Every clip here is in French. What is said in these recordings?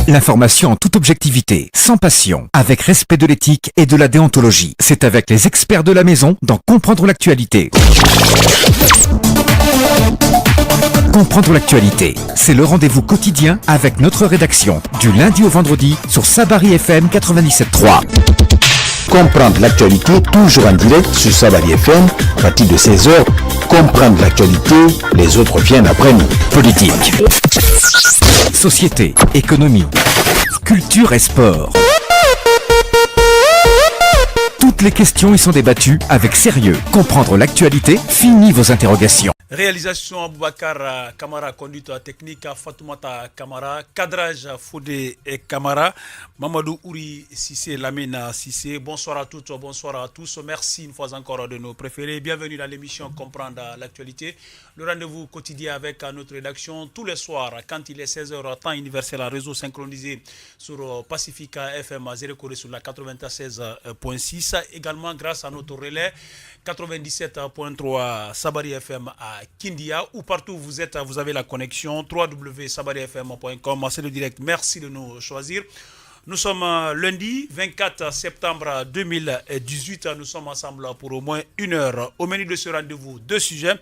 L'information en toute objectivité, sans passion, avec respect de l'éthique et de la déontologie. C'est avec les experts de la maison dans Comprendre l'actualité. Comprendre l'actualité, c'est le rendez-vous quotidien avec notre rédaction, du lundi au vendredi sur Sabari FM 97.3. Comprendre l'actualité, toujours en direct sur Sabari FM, à partir de 16h. Comprendre l'actualité, les autres viennent après nous. Politique, société, économie, culture et sport. Toutes les questions y sont débattues avec sérieux. Comprendre l'actualité, fini vos interrogations. Réalisation Aboubacar Kamara, conduite technique Fatoumata Kamara, cadrage Fodé et Kamara, Mamadou Ouri Sissé, Lamina Sissé. Bonsoir à toutes, bonsoir à tous. Merci une fois encore de nos préférés. Bienvenue dans l'émission Comprendre l'actualité. Le rendez-vous quotidien avec notre rédaction tous les soirs quand il est 16h, temps universel à réseau synchronisé sur Pacifica FM à Zérekoré sur la 96.6. Également grâce à notre relais 97.3 Sabari FM à Kindia, ou partout où vous êtes, vous avez la connexion www.sabarifm.com. C'est le direct. Merci de nous choisir. Nous sommes lundi 24 septembre 2018. Nous sommes ensemble pour au moins une heure. Au menu de ce rendez-vous, deux sujets.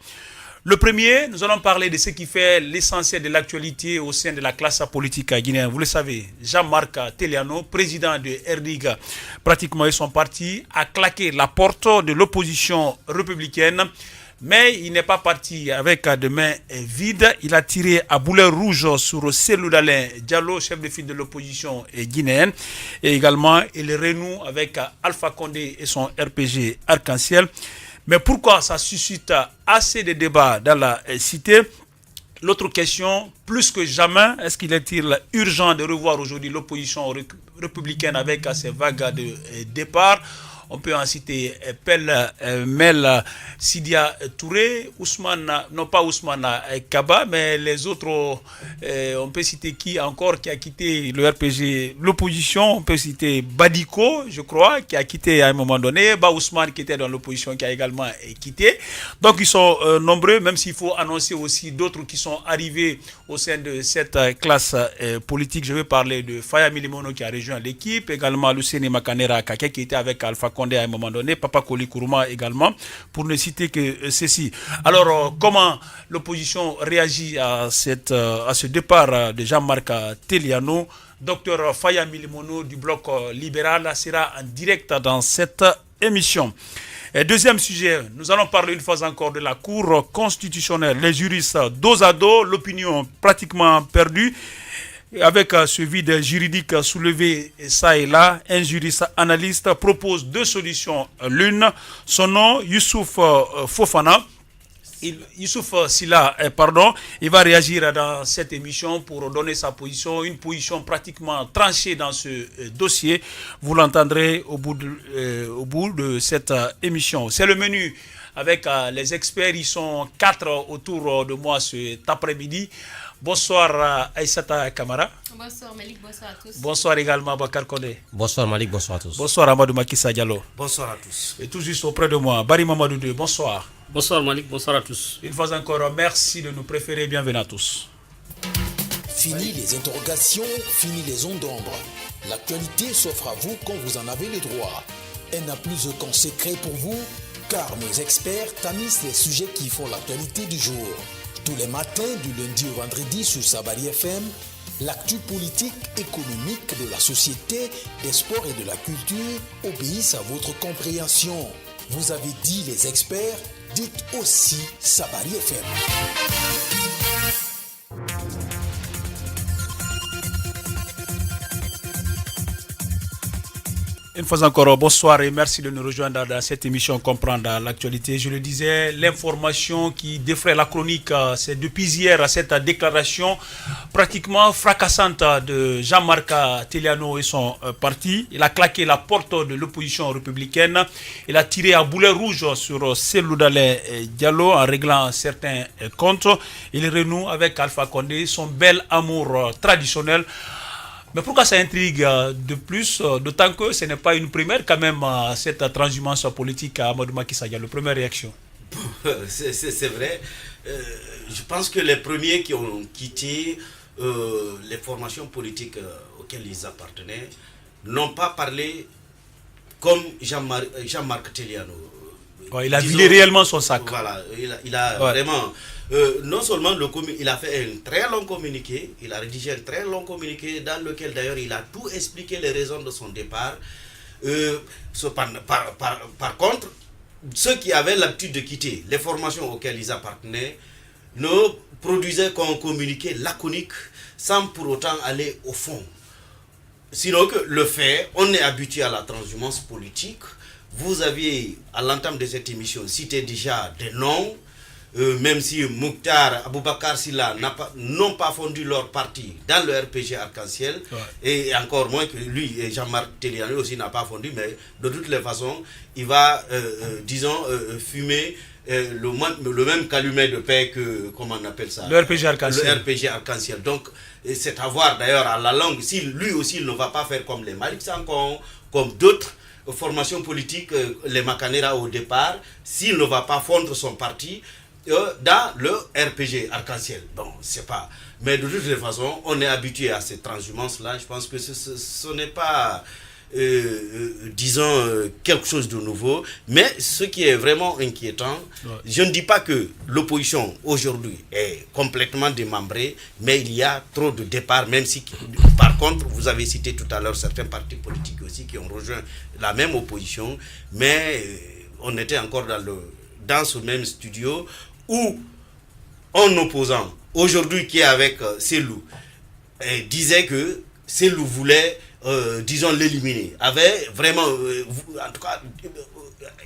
Le premier, nous allons parler de ce qui fait l'essentiel de l'actualité au sein de la classe politique guinéenne. Vous le savez, Jean-Marc Teliano, président de RDIG, pratiquement ils sont partis, a claqué la porte de l'opposition républicaine. Mais il n'est pas parti avec des mains vides. Il a tiré à boulet rouge sur Cellou Dalein Diallo, chef de file de l'opposition guinéenne. Et également, il renoue avec Alpha Condé et son RPG Arc-en-Ciel. Mais pourquoi ça suscite assez de débats dans la cité? L'autre question, plus que jamais, est-ce qu'il est-il urgent de revoir aujourd'hui l'opposition républicaine avec ces vagues de départ? On peut en citer Mel Sidia Touré, Ousmane, non pas Ousmane Kaba, mais les autres, on peut citer qui encore qui a quitté le RPG, l'opposition, on peut citer Badiko, je crois, qui a quitté à un moment donné, Ousmane qui était dans l'opposition, qui a également quitté. Donc ils sont nombreux, même s'il faut annoncer aussi d'autres qui sont arrivés au sein de cette classe politique. Je vais parler de Faya Milimono qui a rejoint l'équipe, également Lucene Makanera Kake qui était avec Alpha Condé à un moment donné, Papa Koli Kourouma également, pour ne citer que ceci. Alors, comment l'opposition réagit à ce départ de Jean-Marc Teliano? Docteur Faya Milimono du bloc libéral sera en direct dans cette émission. Et deuxième sujet, nous allons parler une fois encore de la Cour constitutionnelle. Les juristes dos à dos, l'opinion pratiquement perdue. Avec ce vide juridique soulevé ça et là, un juriste analyste propose deux solutions. L'une, son nom, Youssouf Fofana. Youssouf Silla, il va réagir dans cette émission pour donner sa position, une position pratiquement tranchée dans ce dossier. Vous l'entendrez au bout de cette émission. C'est le menu avec les experts. Ils sont 4 autour de moi cet après-midi. Bonsoir Aïssata Kamara. Bonsoir Malik, bonsoir à tous. Bonsoir également Bakar Kone. Bonsoir Malik, bonsoir à tous. Bonsoir Amadou Makissa Diallo. Bonsoir à tous. Et tout juste auprès de moi, Barry Mamadou 2, bonsoir. Bonsoir Malik, bonsoir à tous. Une fois encore, merci de nous préférer, bienvenue à tous. Fini les interrogations, fini les ondes d'ombre. L'actualité s'offre à vous quand vous en avez le droit. Elle n'a plus aucun secret pour vous, car nos experts tamisent les sujets qui font l'actualité du jour. Tous les matins, du lundi au vendredi sur Sabari FM, l'actu politique, économique, de la société, des sports et de la culture obéissent à votre compréhension. Vous avez dit les experts, dites aussi Sabari FM. Une fois encore, bonsoir et merci de nous rejoindre dans cette émission Comprendre l'actualité. Je le disais, l'information qui défraie la chronique, c'est depuis hier cette déclaration pratiquement fracassante de Jean-Marc Teliano et son parti. Il a claqué la porte de l'opposition républicaine. Il a tiré à boulet rouge sur Cellou Dalein Diallo en réglant certains comptes. Il renoue avec Alpha Condé, son bel amour traditionnel. Mais pourquoi ça intrigue de plus, d'autant que ce n'est pas une première quand même, cette transhumance politique à Amadou Makissa Diallo. Première réaction. C'est vrai. Je pense que les premiers qui ont quitté les formations politiques auxquelles ils appartenaient n'ont pas parlé comme Jean-Marc Teliano. Ouais, il a vidé réellement son sac. Voilà, il a vraiment... non seulement il a fait un très long communiqué, il a rédigé un très long communiqué dans lequel d'ailleurs il a tout expliqué les raisons de son départ. Par contre, ceux qui avaient l'habitude de quitter les formations auxquelles ils appartenaient ne produisaient qu'un communiqué laconique sans pour autant aller au fond. Sinon que le fait, on est habitué à la transhumance politique. Vous aviez, à l'entame de cette émission, cité déjà des noms, même si Mouktar, Aboubakar Silla n'ont pas fondu leur parti dans le RPG Arc-en-Ciel, et encore moins que lui, et Jean-Marc Teliano aussi n'a pas fondu, mais de toutes les façons, il va, fumer le même calumet de paix que, comment on appelle ça, le RPG Arc-en-Ciel. Le RPG Arc-en-Ciel. Donc, c'est à voir d'ailleurs à la longue, si lui aussi il ne va pas faire comme les Malik Sankon, comme d'autres formations politiques, les Makanera au départ, s'il ne va pas fondre son parti dans le RPG Arc-en-Ciel. Bon, c'est pas. Mais de toute façon, on est habitué à ces transhumances-là. Je pense que ce n'est pas, disons, quelque chose de nouveau. Mais ce qui est vraiment inquiétant, je ne dis pas que l'opposition aujourd'hui est complètement démembrée, mais il y a trop de départs, même si, par contre, vous avez cité tout à l'heure certains partis politiques aussi qui ont rejoint la même opposition, mais on était encore dans ce même studio où un opposant, aujourd'hui qui est avec Selou, disait que Selou voulait, disons, l'éliminer, avait vraiment, en tout cas,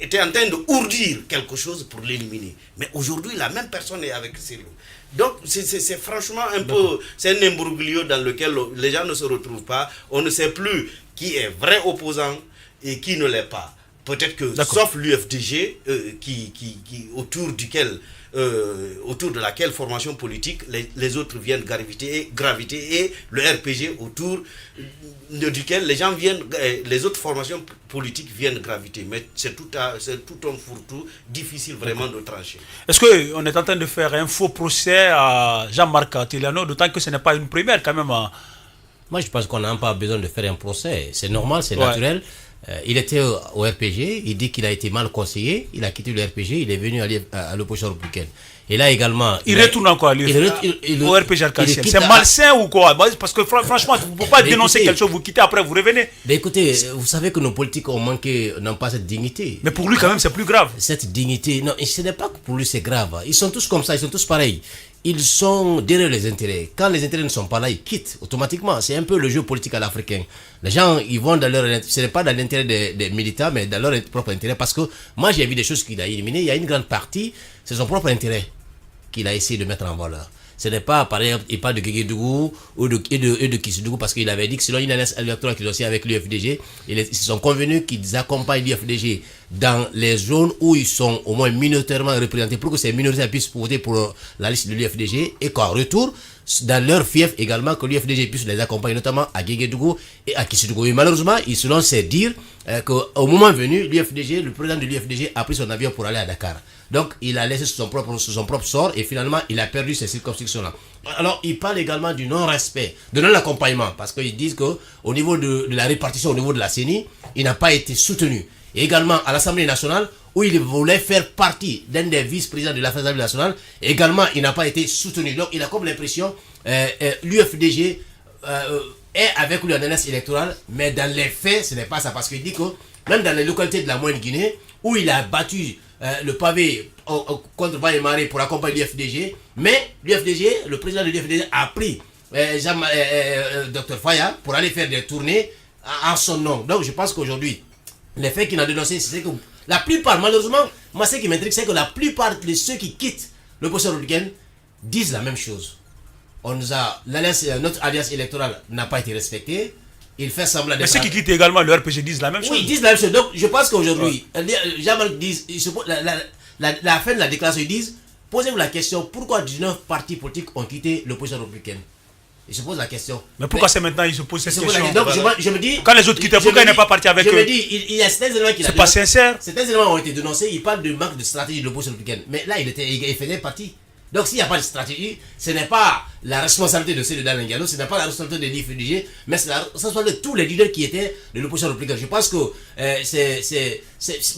était en train de ourdir quelque chose pour l'éliminer. Mais aujourd'hui, la même personne est avec Selou. Donc, c'est franchement un peu, c'est un imbroglio dans lequel les gens ne se retrouvent pas. On ne sait plus qui est vrai opposant et qui ne l'est pas. Peut-être que, sauf l'UFDG, autour de laquelle formation politique les autres viennent graviter et le RPG autour duquel les gens viennent, les autres formations politiques viennent graviter. Mais c'est tout un fourre-tout difficile vraiment de trancher. Est-ce qu'on est en train de faire un faux procès à Jean-Marc Teliano, d'autant que ce n'est pas une première quand même? Moi je pense qu'on n'a pas besoin de faire un procès, c'est normal, c'est naturel. Il était au RPG, il dit qu'il a été mal conseillé, il a quitté le RPG, il est venu à l'opposition républicaine. Et là également... Il retourne encore au RPG Arc-en-Ciel. C'est malsain ou quoi? Parce que franchement, vous ne pouvez pas dénoncer quelque chose, vous quittez après, vous revenez. Mais écoutez, vous savez que nos politiques n'ont pas cette dignité. Mais pour lui quand même c'est plus grave. Cette dignité, non, ce n'est pas que pour lui c'est grave. Ils sont tous comme ça, ils sont tous pareils. Ils sont derrière les intérêts. Quand les intérêts ne sont pas là, ils quittent automatiquement. C'est un peu le jeu politique à l'africain. Les gens, ils vont dans leur... Ce n'est pas dans l'intérêt des militants, mais dans leur propre intérêt. Parce que moi, j'ai vu des choses qu'il a éliminées. Il y a une grande partie, c'est son propre intérêt qu'il a essayé de mettre en valeur. Ce n'est pas, par exemple, il parle de Guéguédougou ou de Kissoudou parce qu'il avait dit que selon une alliance électorale qu'ils ont aussi avec l'UFDG, ils se sont convenus qu'ils accompagnent l'UFDG dans les zones où ils sont au moins minoritairement représentés pour que ces minorités puissent voter pour la liste de l'UFDG et qu'en retour, dans leur fief également, que l'UFDG puisse les accompagner, notamment à Guéguédougou et à Kissoudou. Et malheureusement, selon ses dires, qu'au moment venu, le président de l'UFDG a pris son avion pour aller à Dakar. Donc, il a laissé son propre sort et finalement, il a perdu ces circonscriptions-là. Alors, il parle également du non-respect, de non-accompagnement, parce qu'ils disent qu'au niveau de la répartition, au niveau de la CENI, il n'a pas été soutenu. Et également à l'Assemblée nationale, où il voulait faire partie d'un des vice-présidents de l'Assemblée nationale, également, il n'a pas été soutenu. Donc, il a comme l'impression, l'UFDG est avec lui en alliance électorale, mais dans les faits, ce n'est pas ça, parce qu'il dit que même dans les localités de la Moyenne-Guinée, où il a battu le pavé contre Baye-Maré pour accompagner l'UFDG, mais l'UFDG, le président de l'UFDG a pris Dr Faya pour aller faire des tournées en son nom. Donc je pense qu'aujourd'hui, les faits qu'il a dénoncés, c'est que la plupart, malheureusement, moi ce qui m'intrigue, c'est que la plupart de ceux qui quittent l'opposition républicaine disent la même chose. Notre alliance électorale n'a pas été respectée. Il fait semblant. Mais ceux qui quittent également le RPG disent la même chose. Oui, ils disent la même chose. Donc, je pense qu'aujourd'hui, Jean-Marc dit, la fin de la déclaration, ils disent, posez-vous la question, pourquoi 19 partis politiques ont quitté l'opposition républicaine? Ils se posent la question. Mais pourquoi c'est maintenant ils se posent cette question? Donc, je me dis... Quand les autres quittaient, pourquoi il n'est pas parti avec eux? Je me dis, il y a certains éléments qui... C'est pas sincère. Certains éléments ont été dénoncés, il parle de manque de stratégie de l'opposition républicaine. Mais là, il faisait partie. Donc s'il n'y a pas de stratégie, ce n'est pas la responsabilité de Cellou Dalein Diallo, ce n'est pas la responsabilité de l'IFDG, mais c'est la responsabilité de tous les leaders qui étaient de l'opposition républicaine. Je pense que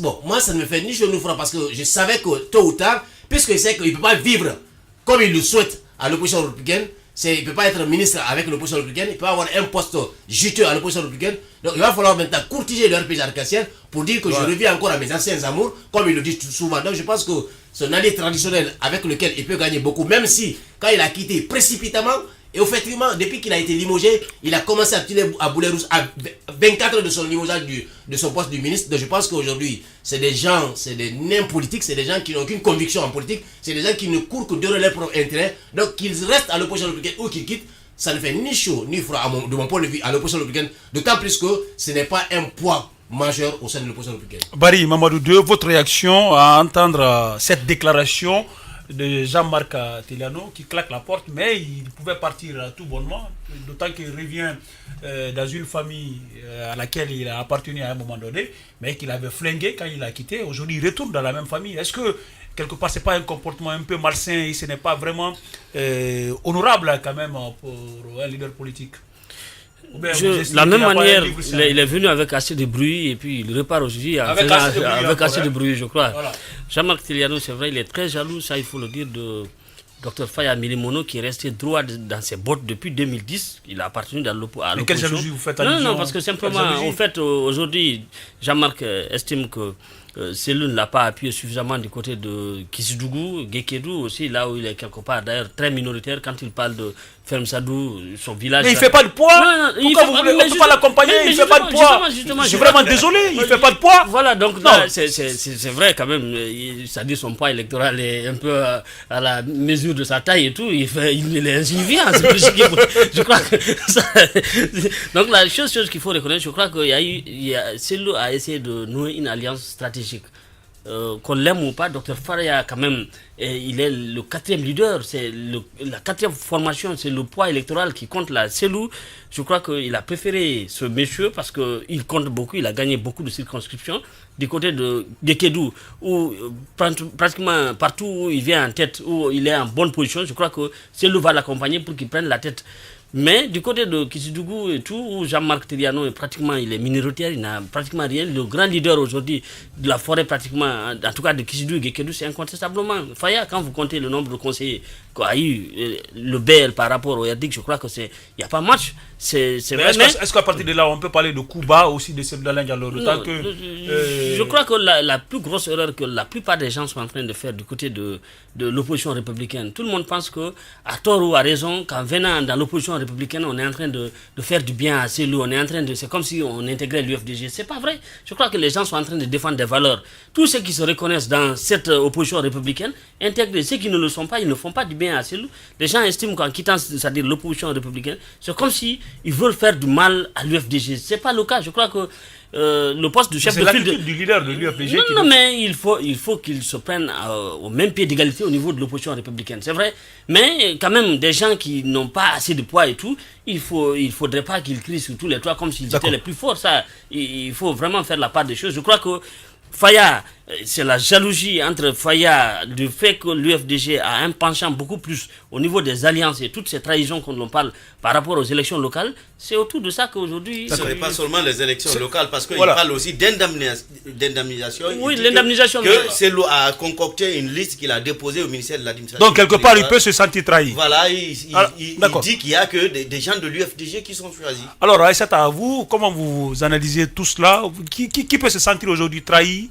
bon, moi ça ne me fait ni chaud ni froid parce que je savais que tôt ou tard, puisqu'il sait qu'il ne peut pas vivre comme il le souhaite à l'opposition républicaine, il ne peut pas être ministre avec l'opposition républicaine, il peut avoir un poste juteux à l'opposition républicaine. Donc il va falloir maintenant courtiger le RPG arc-en-ciel pour dire que je reviens encore à mes anciens amours, comme il le dit souvent. Donc je pense que son allié traditionnel avec lequel il peut gagner beaucoup, même si quand il a quitté précipitamment, et effectivement, depuis qu'il a été limogé, il a commencé à tirer à boulet rouge à 24 heures de son limogeage de son poste du ministre. Donc je pense qu'aujourd'hui, c'est des gens, c'est des nains politiques, c'est des gens qui n'ont aucune conviction en politique, c'est des gens qui ne courent que derrière leur propre intérêt. Donc qu'ils restent à l'opposition républicaine ou qu'ils quittent, ça ne fait ni chaud ni froid de mon point de vue à l'opposition républicaine, d'autant plus que ce n'est pas un poids majeur au sein de l'opposition républicaine. Barry Mamadou II, votre réaction à entendre cette déclaration de Jean-Marc Teliano qui claque la porte, mais il pouvait partir tout bonnement, d'autant qu'il revient dans une famille à laquelle il a appartenu à un moment donné, mais qu'il avait flingué quand il a quitté. Aujourd'hui, il retourne dans la même famille. Est-ce que quelque part, ce n'est pas un comportement un peu malsain et ce n'est pas vraiment honorable quand même pour un leader politique? De la même manière, il est venu avec assez de bruit et puis il repart aujourd'hui avec assez de bruit, je crois. Voilà. Jean-Marc Teliano, c'est vrai, il est très jaloux, ça il faut le dire, de Dr Faye Milimono qui est resté droit dans ses bottes depuis 2010. Il a appartenu à l'opposition. Mais quelle jalousie vous faites allusion? Non, parce que simplement, en fait, aujourd'hui, Jean-Marc estime que Cellou ne l'a pas appuyé suffisamment du côté de Kissidougou, Gekedou aussi, là où il est quelque part d'ailleurs très minoritaire quand il parle de Fermsadou, son village. Mais il ne fait pas de poids. Pourquoi on ne peut pas l'accompagner? Il ne fait pas de poids. Je suis vraiment désolé, il ne fait pas de poids. Voilà, donc là, c'est vrai quand même, c'est-à-dire son poids électoral est un peu à la mesure de sa taille et tout, il est insignifiant. Je crois que ça, donc la chose qu'il faut reconnaître, je crois que Cellou a essayé de nouer une alliance stratégique. Qu'on l'aime ou pas, Dr Faria quand même, il est le 4e leader, c'est la 4e formation, c'est le poids électoral qui compte là. Cellou, je crois qu'il a préféré ce monsieur parce qu'il compte beaucoup, il a gagné beaucoup de circonscriptions. Du côté de Gekedou, où pratiquement partout où il vient en tête, où il est en bonne position, je crois que Cellou va l'accompagner pour qu'il prenne la tête. Mais du côté de Kissidougou et tout, où Jean-Marc Teliano il est minoritaire, il n'a pratiquement rien. Le grand leader aujourd'hui de la forêt, pratiquement, en tout cas de Kissidougou et Gekedou, c'est incontestablement Faya. Quand vous comptez le nombre de conseillers qu'a eu le BL par rapport au RDIC, je crois que il n'y a pas match. Est-ce qu'à partir de là, on peut parler de Kouba aussi de Cellou Dalein Diallo? Je crois que la plus grosse erreur que la plupart des gens sont en train de faire du côté de l'opposition républicaine, tout le monde pense que, à tort ou à raison, qu'en venant dans l'opposition républicaine, on est en train de faire du bien à Cellou, c'est comme si on intégrait l'UFDG. C'est pas vrai. Je crois que les gens sont en train de défendre des valeurs. Tous ceux qui se reconnaissent dans cette opposition républicaine intègrent. Ceux qui ne le sont pas, ils ne font pas du bien à Cellou. Les gens estiment qu'en quittant, c'est-à-dire l'opposition républicaine, c'est comme si ils veulent faire du mal à l'UFDG. C'est pas le cas. Je crois que le poste de chef de file du leader de l'UFDG. Non, mais il faut qu'il se prenne au même pied d'égalité au niveau de l'opposition républicaine. C'est vrai. Mais quand même, des gens qui n'ont pas assez de poids et tout, il faudrait pas qu'ils crient sur tous les toits comme s'ils étaient les plus forts. Ça, il faut vraiment faire la part des choses. Je crois que Faya, c'est la jalousie entre Faya, du fait que l'UFDG a un penchant beaucoup plus au niveau des alliances et toutes ces trahisons qu'on en parle par rapport aux élections locales. C'est autour de ça qu'aujourd'hui... Ce n'est pas seulement les élections locales, parce qu'il parle aussi d'indemnisation. Oui, l'indemnisation. Que Cellou a concocté une liste qu'il a déposée au ministère de l'administration. Donc quelque part, il peut se sentir trahi. Voilà, il dit qu'il n'y a que des gens de l'UFDG qui sont choisis. Alors, Aïssata, à vous, comment vous analysez tout cela? Qui peut se sentir aujourd'hui trahi?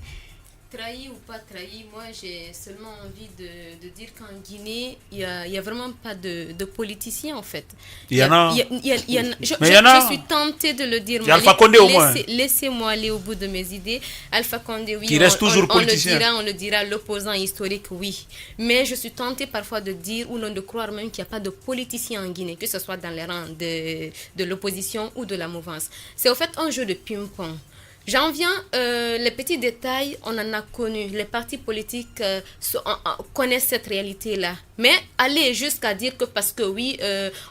Trahi ou pas trahi, moi j'ai seulement envie de dire qu'en Guinée, il n'y a vraiment pas de politiciens en fait. Il y en a. Je suis tentée de le dire. Il y a Alpha Condé au moins. Laissez-moi aller au bout de mes idées. Alpha Condé, oui, qui reste toujours politicien. On le dira, l'opposant historique, oui. Mais je suis tentée parfois de dire ou non de croire même qu'il n'y a pas de politiciens en Guinée, que ce soit dans les rangs de l'opposition ou de la mouvance. C'est au fait un jeu de ping-pong. J'en viens, les petits détails, on en a connu. Les partis politiques connaissent cette réalité-là. Mais aller jusqu'à dire que parce que oui,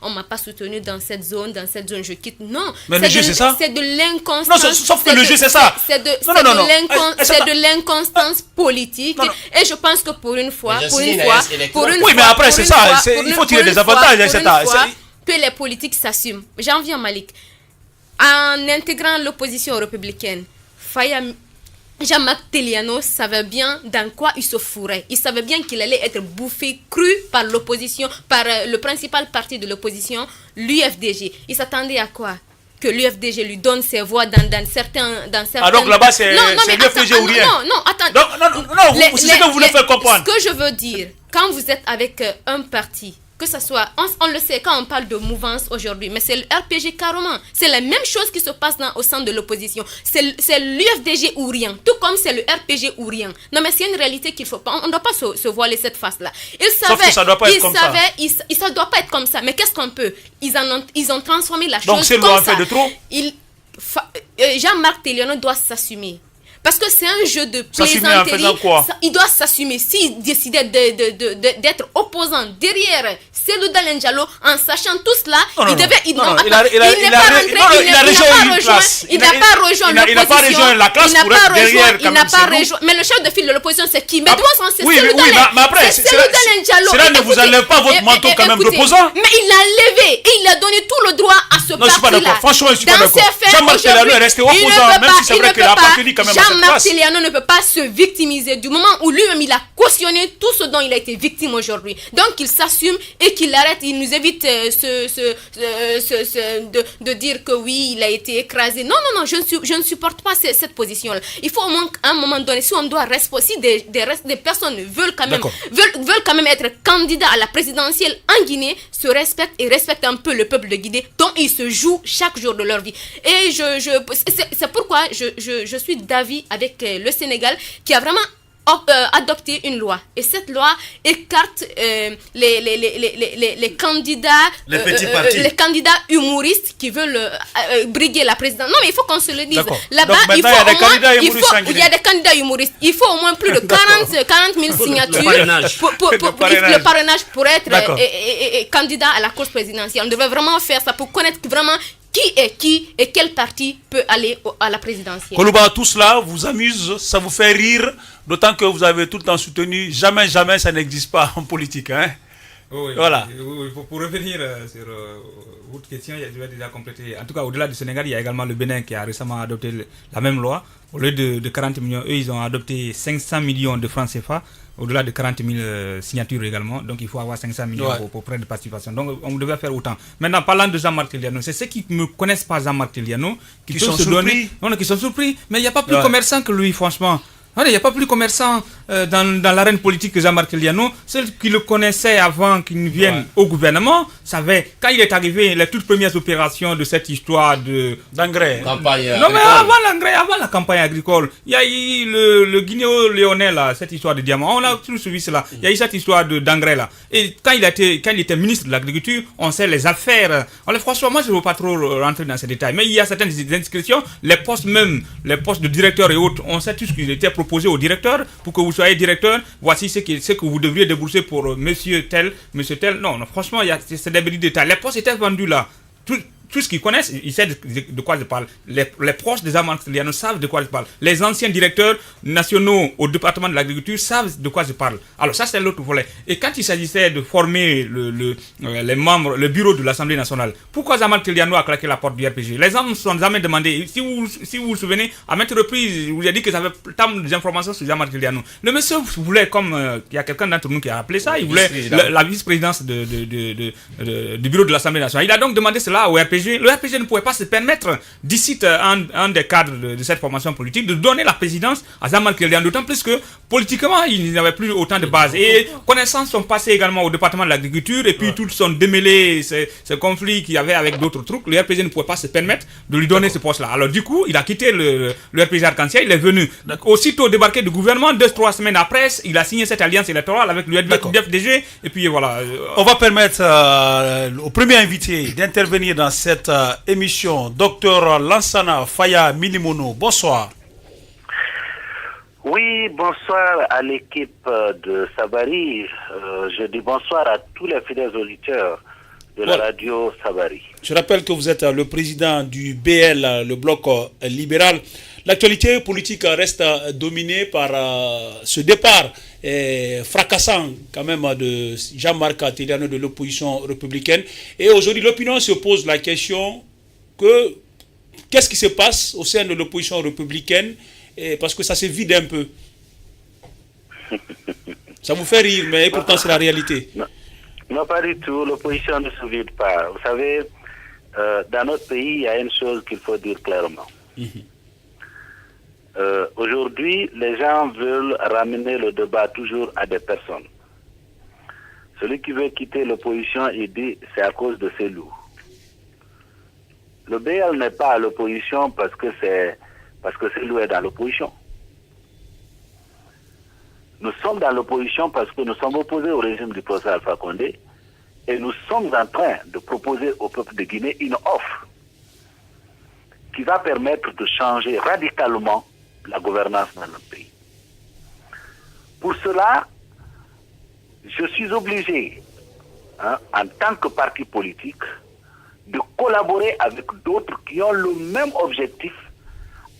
on ne m'a pas soutenu dans cette zone, je quitte. Non. Mais le jeu, c'est ça? C'est de l'inconstance. Non, sauf que le jeu, c'est ça. C'est de l'inconstance politique. Et je pense que pour une fois, oui, mais après, c'est ça. Il faut tirer des avantages. Que les politiques s'assument. J'en viens, Malik. En intégrant l'opposition républicaine, Jean-Marc Teliano savait bien dans quoi il se fourrait. Il savait bien qu'il allait être bouffé cru par l'opposition, par le principal parti de l'opposition, l'UFDG. Il s'attendait à quoi? Que l'UFDG lui donne ses voix dans certains... Ah donc là-bas c'est l'UFDG ou rien? Non, attends. Non, c'est ce que vous voulez faire comprendre. Ce que je veux dire, quand vous êtes avec un parti, que ce soit, on le sait quand on parle de mouvance aujourd'hui, mais c'est le RPG carrément. C'est la même chose qui se passe au sein de l'opposition. C'est l'UFDG ou rien, tout comme c'est le RPG ou rien. Non mais c'est une réalité qu'il faut pas, on ne doit pas se voiler cette face-là. Sauf que ça doit pas être comme ça. Ça doit pas être comme ça, mais qu'est-ce qu'on peut? Ils ont transformé la chose donc c'est comme ça. Donc c'est le trop. Jean-Marc Teliano doit s'assumer. Parce que c'est un jeu de plaisanterie. S'assumer en faisant quoi? Il doit s'assumer. S'il décidait d'être opposant derrière Cellou Dalein Diallo, en sachant tout cela, il n'a pas rejoint l'opposition. Mais le chef de file de l'opposition, c'est qui? Mais devant c'est Cellou Dalein Diallo. Cela ne vous enlève pas votre manteau quand même d'opposant. Mais il l'a levé et il a donné tout le droit à ce parti-là. Non, je suis pas d'accord. Franchement, je suis pas d'accord. Jean-Marc Teliano est resté opposant, même si c'est vrai qu'il a appartenu quand même à cette place. Jean-Marc Teliano ne peut pas se victimiser du moment où lui-même il a cautionné tout ce dont il a été victime aujourd'hui. Donc il s'assume et qu'il arrête, il nous évite de dire que oui, il a été écrasé. Non, je ne supporte pas cette position-là. Il faut au moins à un moment donné, si on doit rester, si des personnes veulent quand même être candidats à la présidentielle en Guinée, se respectent et respectent un peu le peuple de Guinée dont ils se jouent chaque jour de leur vie. Et c'est pourquoi je suis d'avis avec le Sénégal qui a vraiment adopté une loi. Et cette loi écarte les candidats, les candidats humoristes qui veulent briguer la présidence. Non, mais il faut qu'on se le dise. Là-bas, il y a des candidats humoristes. Il faut au moins plus de 40 000 signatures le parrainage pour être candidat à la course présidentielle. On devrait vraiment faire ça pour connaître vraiment qui est qui et quel parti peut aller à la présidentielle. Koulouba, tout cela vous amuse, ça vous fait rire, d'autant que vous avez tout le temps soutenu, jamais ça n'existe pas en politique. Hein? Oui, voilà. Pour revenir sur votre question, je vais déjà compléter. En tout cas, au-delà du Sénégal, il y a également le Bénin qui a récemment adopté la même loi. Au lieu de 40 millions, eux, ils ont adopté 500 millions de francs CFA. Au-delà de 40 000 signatures également. Donc, il faut avoir 500 millions pour près de participation. Donc, on devait faire autant. Maintenant, parlant de Jean-Marc Teliano, c'est ceux qui ne connaissent pas Jean-Marc Teliano qui sont surpris. Non, qui sont surpris. Mais il n'y a pas plus commerçant que lui, franchement. Il n'y a pas plus commerçant dans l'arène politique que Jean-Marc Teliano. Ceux qui le connaissaient avant qu'il ne vienne au gouvernement savaient, quand il est arrivé, les toutes premières opérations de cette histoire d'engrais. Non, mais avant l'engrais, avant la campagne agricole, il y a eu le Guinéo-Léonais, là, cette histoire de diamant. On a toujours suivi cela. Il y a eu cette histoire d'engrais, là. Et quand il était ministre de l'Agriculture, on sait les affaires. Franchement, moi, je ne veux pas trop rentrer dans ces détails. Mais il y a certaines inscriptions, les postes de directeur et autres, on sait tout ce qui était proposé au directeur pour que vous soyez directeur. Voici ce que vous devriez débourser pour monsieur tel. Non, franchement, c'est des petits détails. Les postes étaient vendus là. Tout ce qu'ils connaissent, ils savent de quoi je parle. Les proches des Jean-Marc Teliano savent de quoi je parle. Les anciens directeurs nationaux au département de l'agriculture savent de quoi je parle. Alors ça, c'est l'autre volet. Et quand il s'agissait de former les membres, le bureau de l'Assemblée nationale, pourquoi Jean-Marc Teliano a claqué la porte du RPG? Les gens ne se sont jamais demandé. Si vous vous souvenez, à maintes reprises, je vous ai dit que j'avais tant d'informations sur Jean-Marc Teliano. Le monsieur voulait, comme il y a quelqu'un d'entre nous qui a appelé ça, il voulait la vice-présidence du bureau de l'Assemblée nationale. Il a donc demandé cela au RPG. Le RPG ne pouvait pas se permettre, d'ici un des cadres de cette formation politique, de donner la présidence à Jean-Marc Teliano, d'autant plus que politiquement, il n'y avait plus autant de bases. Et connaissances sont passées également au département de l'agriculture, et puis tous sont démêlés, ces conflits qu'il y avait avec d'autres trucs. Le RPG ne pouvait pas se permettre de lui donner ce poste-là. Alors du coup, il a quitté le RPG Arc-en-Ciel, il est venu. Aussitôt débarqué du gouvernement, 2-3 semaines après, il a signé cette alliance électorale avec l'UFDG, et puis voilà. On va permettre au premier invité d'intervenir dans cette émission. Docteur Lansana Faya Milimono, bonsoir. Oui, bonsoir à l'équipe de Sabari. Je dis bonsoir à tous les fidèles auditeurs de la radio Sabari. Je rappelle que vous êtes le président du BL, le bloc libéral. L'actualité politique reste dominée par ce départ fracassant quand même de Jean-Marc Ateliano de l'opposition républicaine. Et aujourd'hui, l'opinion se pose la question que qu'est-ce qui se passe au sein de l'opposition républicaine, parce que ça se vide un peu. Ça vous fait rire, mais pourtant c'est la réalité. Non, pas du tout. L'opposition ne se vide pas. Vous savez, dans notre pays, il y a une chose qu'il faut dire clairement. Aujourd'hui, les gens veulent ramener le débat toujours à des personnes. Celui qui veut quitter l'opposition, il dit c'est à cause de ces loups. Le BL n'est pas à l'opposition parce que c'est loup est dans l'opposition. Nous sommes dans l'opposition parce que nous sommes opposés au régime du professeur Alpha Condé et nous sommes en train de proposer au peuple de Guinée une offre qui va permettre de changer radicalement la gouvernance dans notre pays. Pour cela, je suis obligé, en tant que parti politique, de collaborer avec d'autres qui ont le même objectif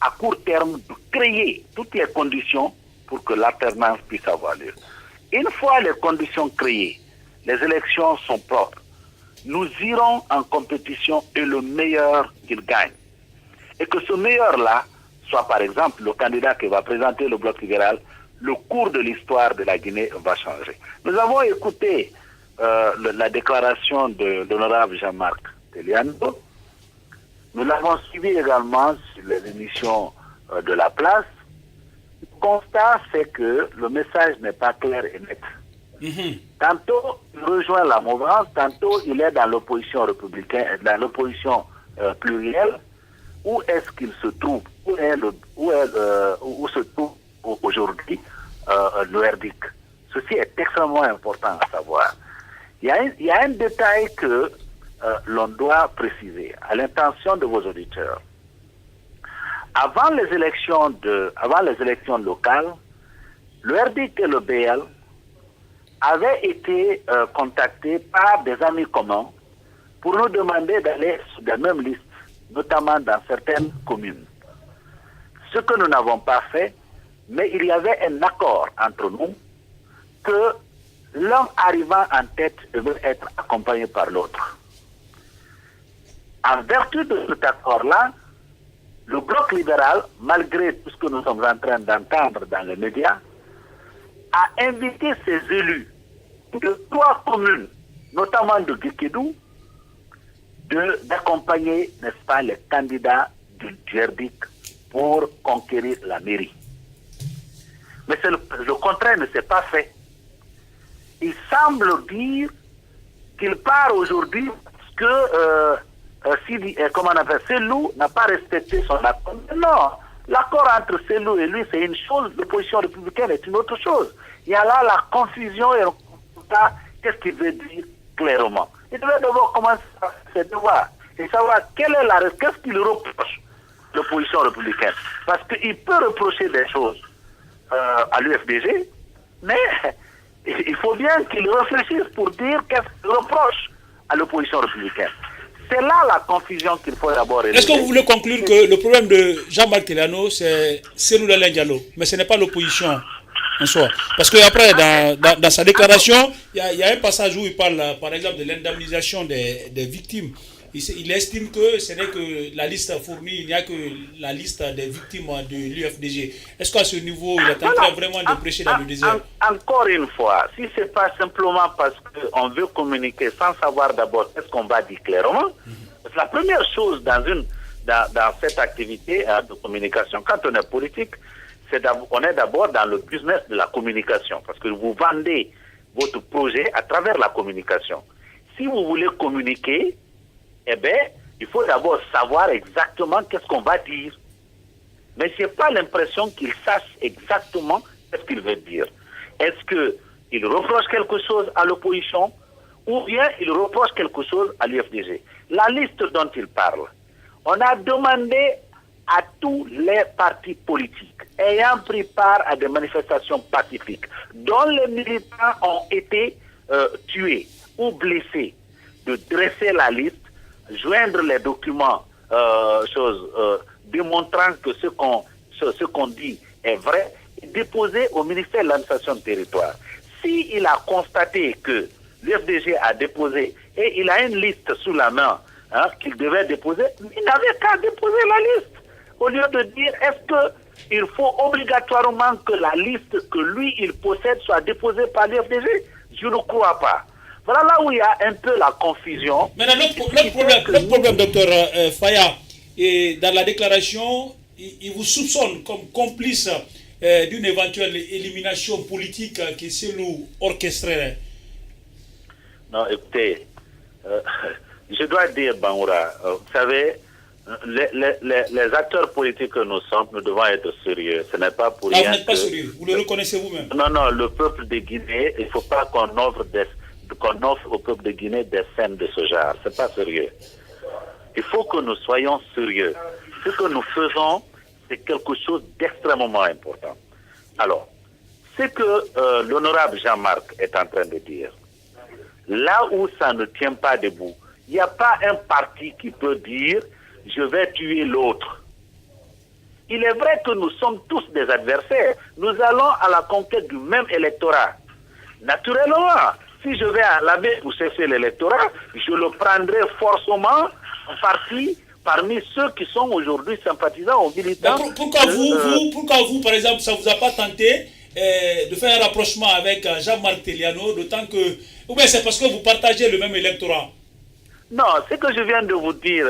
à court terme de créer toutes les conditions pour que l'alternance puisse avoir lieu. Une fois les conditions créées, les élections sont propres. Nous irons en compétition et le meilleur qu'il gagne. Et que ce meilleur-là soit par exemple le candidat qui va présenter le bloc libéral, le cours de l'histoire de la Guinée va changer. Nous avons écouté la déclaration de l'honorable Jean-Marc Ateliano. Nous l'avons suivi également sur les émissions de La Place. Le constat, c'est que le message n'est pas clair et net. Tantôt, il rejoint la mouvance, tantôt, il est dans l'opposition républicaine, dans l'opposition plurielle. Où est-ce qu'il se trouve? Où se trouve aujourd'hui le RDIC? Ceci est extrêmement important à savoir. Il y a un détail que l'on doit préciser à l'intention de vos auditeurs. Avant les élections locales, le RDIC et le BL avaient été contactés par des amis communs pour nous demander d'aller sur la même liste, notamment dans certaines communes. Ce que nous n'avons pas fait, mais il y avait un accord entre nous que l'un arrivant en tête devait être accompagné par l'autre. En vertu de cet accord-là, le bloc libéral, malgré tout ce que nous sommes en train d'entendre dans les médias, a invité ses élus de 3 communes, notamment de Guékédou, d'accompagner, n'est-ce pas, les candidats du RDIC pour conquérir la mairie. Mais le contraire ne s'est pas fait. Il semble dire qu'il part aujourd'hui parce que Selou n'a pas respecté son accord. Non, l'accord entre Selou et lui, c'est une chose, l'opposition républicaine est une autre chose. Il y a là la confusion et qu'est-ce qu'il veut dire clairement. Il devait d'abord commencer à se devoir et savoir qu'est-ce qu'il reproche l'opposition républicaine. Parce qu'il peut reprocher des choses à l'UFDG, mais il faut bien qu'il réfléchisse pour dire qu'est-ce qu'il reproche à l'opposition républicaine. C'est là la confusion qu'il faut d'abord régler. Est-ce que vous voulez conclure que le problème de Jean-Marc Ateliano, c'est Selou Dalein Diallo, mais ce n'est pas l'opposition en soi? Parce qu'après, dans sa déclaration, il y a un passage où il parle, par exemple, de l'indemnisation des victimes. Il estime que ce n'est que la liste fournie, il n'y a que la liste des victimes de l'UFDG. Est-ce qu'à ce niveau, il est en train vraiment de prêcher dans le désert? Encore une fois, si ce n'est pas simplement parce qu'on veut communiquer sans savoir d'abord qu'est-ce qu'on va dire clairement, parce que la première chose dans cette activité de communication, quand on est politique, on est d'abord dans le business de la communication, parce que vous vendez votre projet à travers la communication. Si vous voulez communiquer, eh bien, il faut d'abord savoir exactement qu'est-ce qu'on va dire. Mais je n'ai pas l'impression qu'il sache exactement ce qu'il veut dire. Est-ce qu'il reproche quelque chose à l'opposition ou bien il reproche quelque chose à l'UFDG. La liste dont il parle, on a demandé à tous les partis politiques ayant pris part à des manifestations pacifiques, dont les militants ont été tués ou blessés, de dresser la liste, joindre les documents, démontrant que ce qu'on dit est vrai, et déposer au ministère de l'administration du territoire. S'il a constaté que l'UFDG a déposé, et il a une liste sous la main qu'il devait déposer, il n'avait qu'à déposer la liste. Au lieu de dire, est-ce qu'il faut obligatoirement que la liste que lui, il possède soit déposée par l'UFDG? Je ne crois pas. Voilà là où il y a un peu la confusion. Maintenant, le problème, docteur Faya, et dans la déclaration, il vous soupçonne comme complice d'une éventuelle élimination politique qui se nous orchestrerait. Non, écoutez, je dois dire, Bangoura, vous savez, les acteurs politiques que nous sommes, nous devons être sérieux. Ce n'est pas pour rien. Vous n'êtes pas sérieux, vous le reconnaissez vous-même. Non, le peuple de Guinée, il ne faut pas qu'on offre au peuple de Guinée des scènes de ce genre. Ce n'est pas sérieux. Il faut que nous soyons sérieux. Ce que nous faisons, c'est quelque chose d'extrêmement important. Alors, ce que l'honorable Jean-Marc est en train de dire, là où ça ne tient pas debout, il n'y a pas un parti qui peut dire « je vais tuer l'autre ». Il est vrai que nous sommes tous des adversaires. Nous allons à la conquête du même électorat. Naturellement, si je vais à la baie pour chercher l'électorat, je le prendrai forcément en partie parmi ceux qui sont aujourd'hui sympathisants ou militants. Pourquoi vous, par exemple, ça ne vous a pas tenté de faire un rapprochement avec Jean-Marc Teliano, d'autant que... Ou bien c'est parce que vous partagez le même électorat? Non, ce que je viens de vous dire,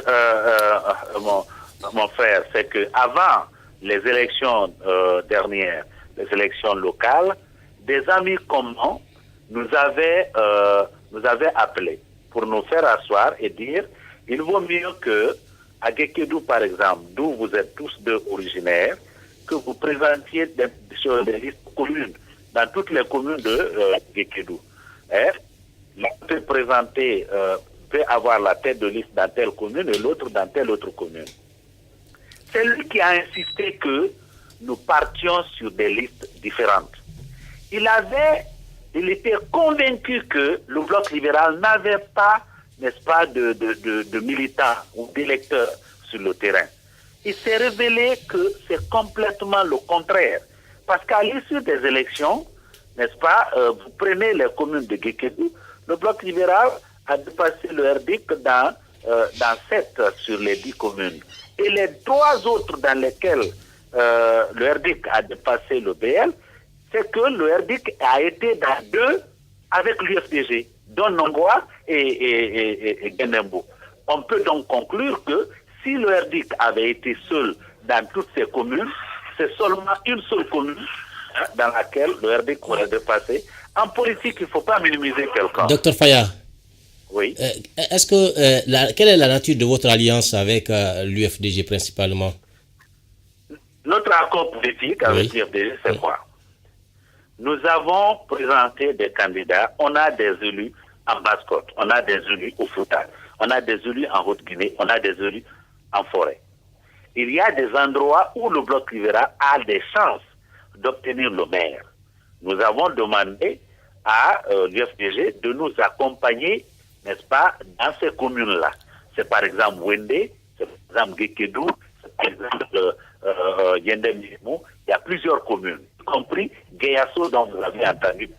mon frère, c'est qu'avant les élections dernières, les élections locales, des amis communs nous avaient appelés pour nous faire asseoir et dire il vaut mieux que à Guékédou, par exemple, d'où vous êtes tous deux originaires, que vous présentiez sur des listes communes dans toutes les communes de Guékédou. L'un peut présenter, peut avoir la tête de liste dans telle commune et l'autre dans telle autre commune. C'est lui qui a insisté que nous partions sur des listes différentes. Il était convaincu que le bloc libéral n'avait pas, n'est-ce pas, de militants ou d'électeurs sur le terrain. Il s'est révélé que c'est complètement le contraire. Parce qu'à l'issue des élections, n'est-ce pas, vous prenez les communes de Guékédou, le bloc libéral a dépassé le RDIC dans 7 sur les 10 communes. Et les 3 autres dans lesquels le RDIC a dépassé le BL, c'est que le RDIC a été dans 2 avec l'UFDG, dont Nongoa et Genembo. On peut donc conclure que si le RDIC avait été seul dans toutes ces communes, c'est seulement une seule commune dans laquelle le RDIC aurait dépassé. En politique, il ne faut pas minimiser quelqu'un. Docteur Faya, oui. Quelle est la nature de votre alliance avec l'UFDG principalement? Notre accord politique avec l'UFDG, c'est quoi? Nous avons présenté des candidats, on a des élus en Basse-Côte, on a des élus au Fouta, on a des élus en Haute-Guinée, on a des élus en forêt. Il y a des endroits où le bloc libéral a des chances d'obtenir le maire. Nous avons demandé à l'UFDG de nous accompagner, n'est-ce pas, dans ces communes-là. C'est par exemple Wendé, c'est par exemple Guékédou, c'est par exemple Yendem-Nimo. Il y a plusieurs communes, y compris Guéasso dont vous avez entendu.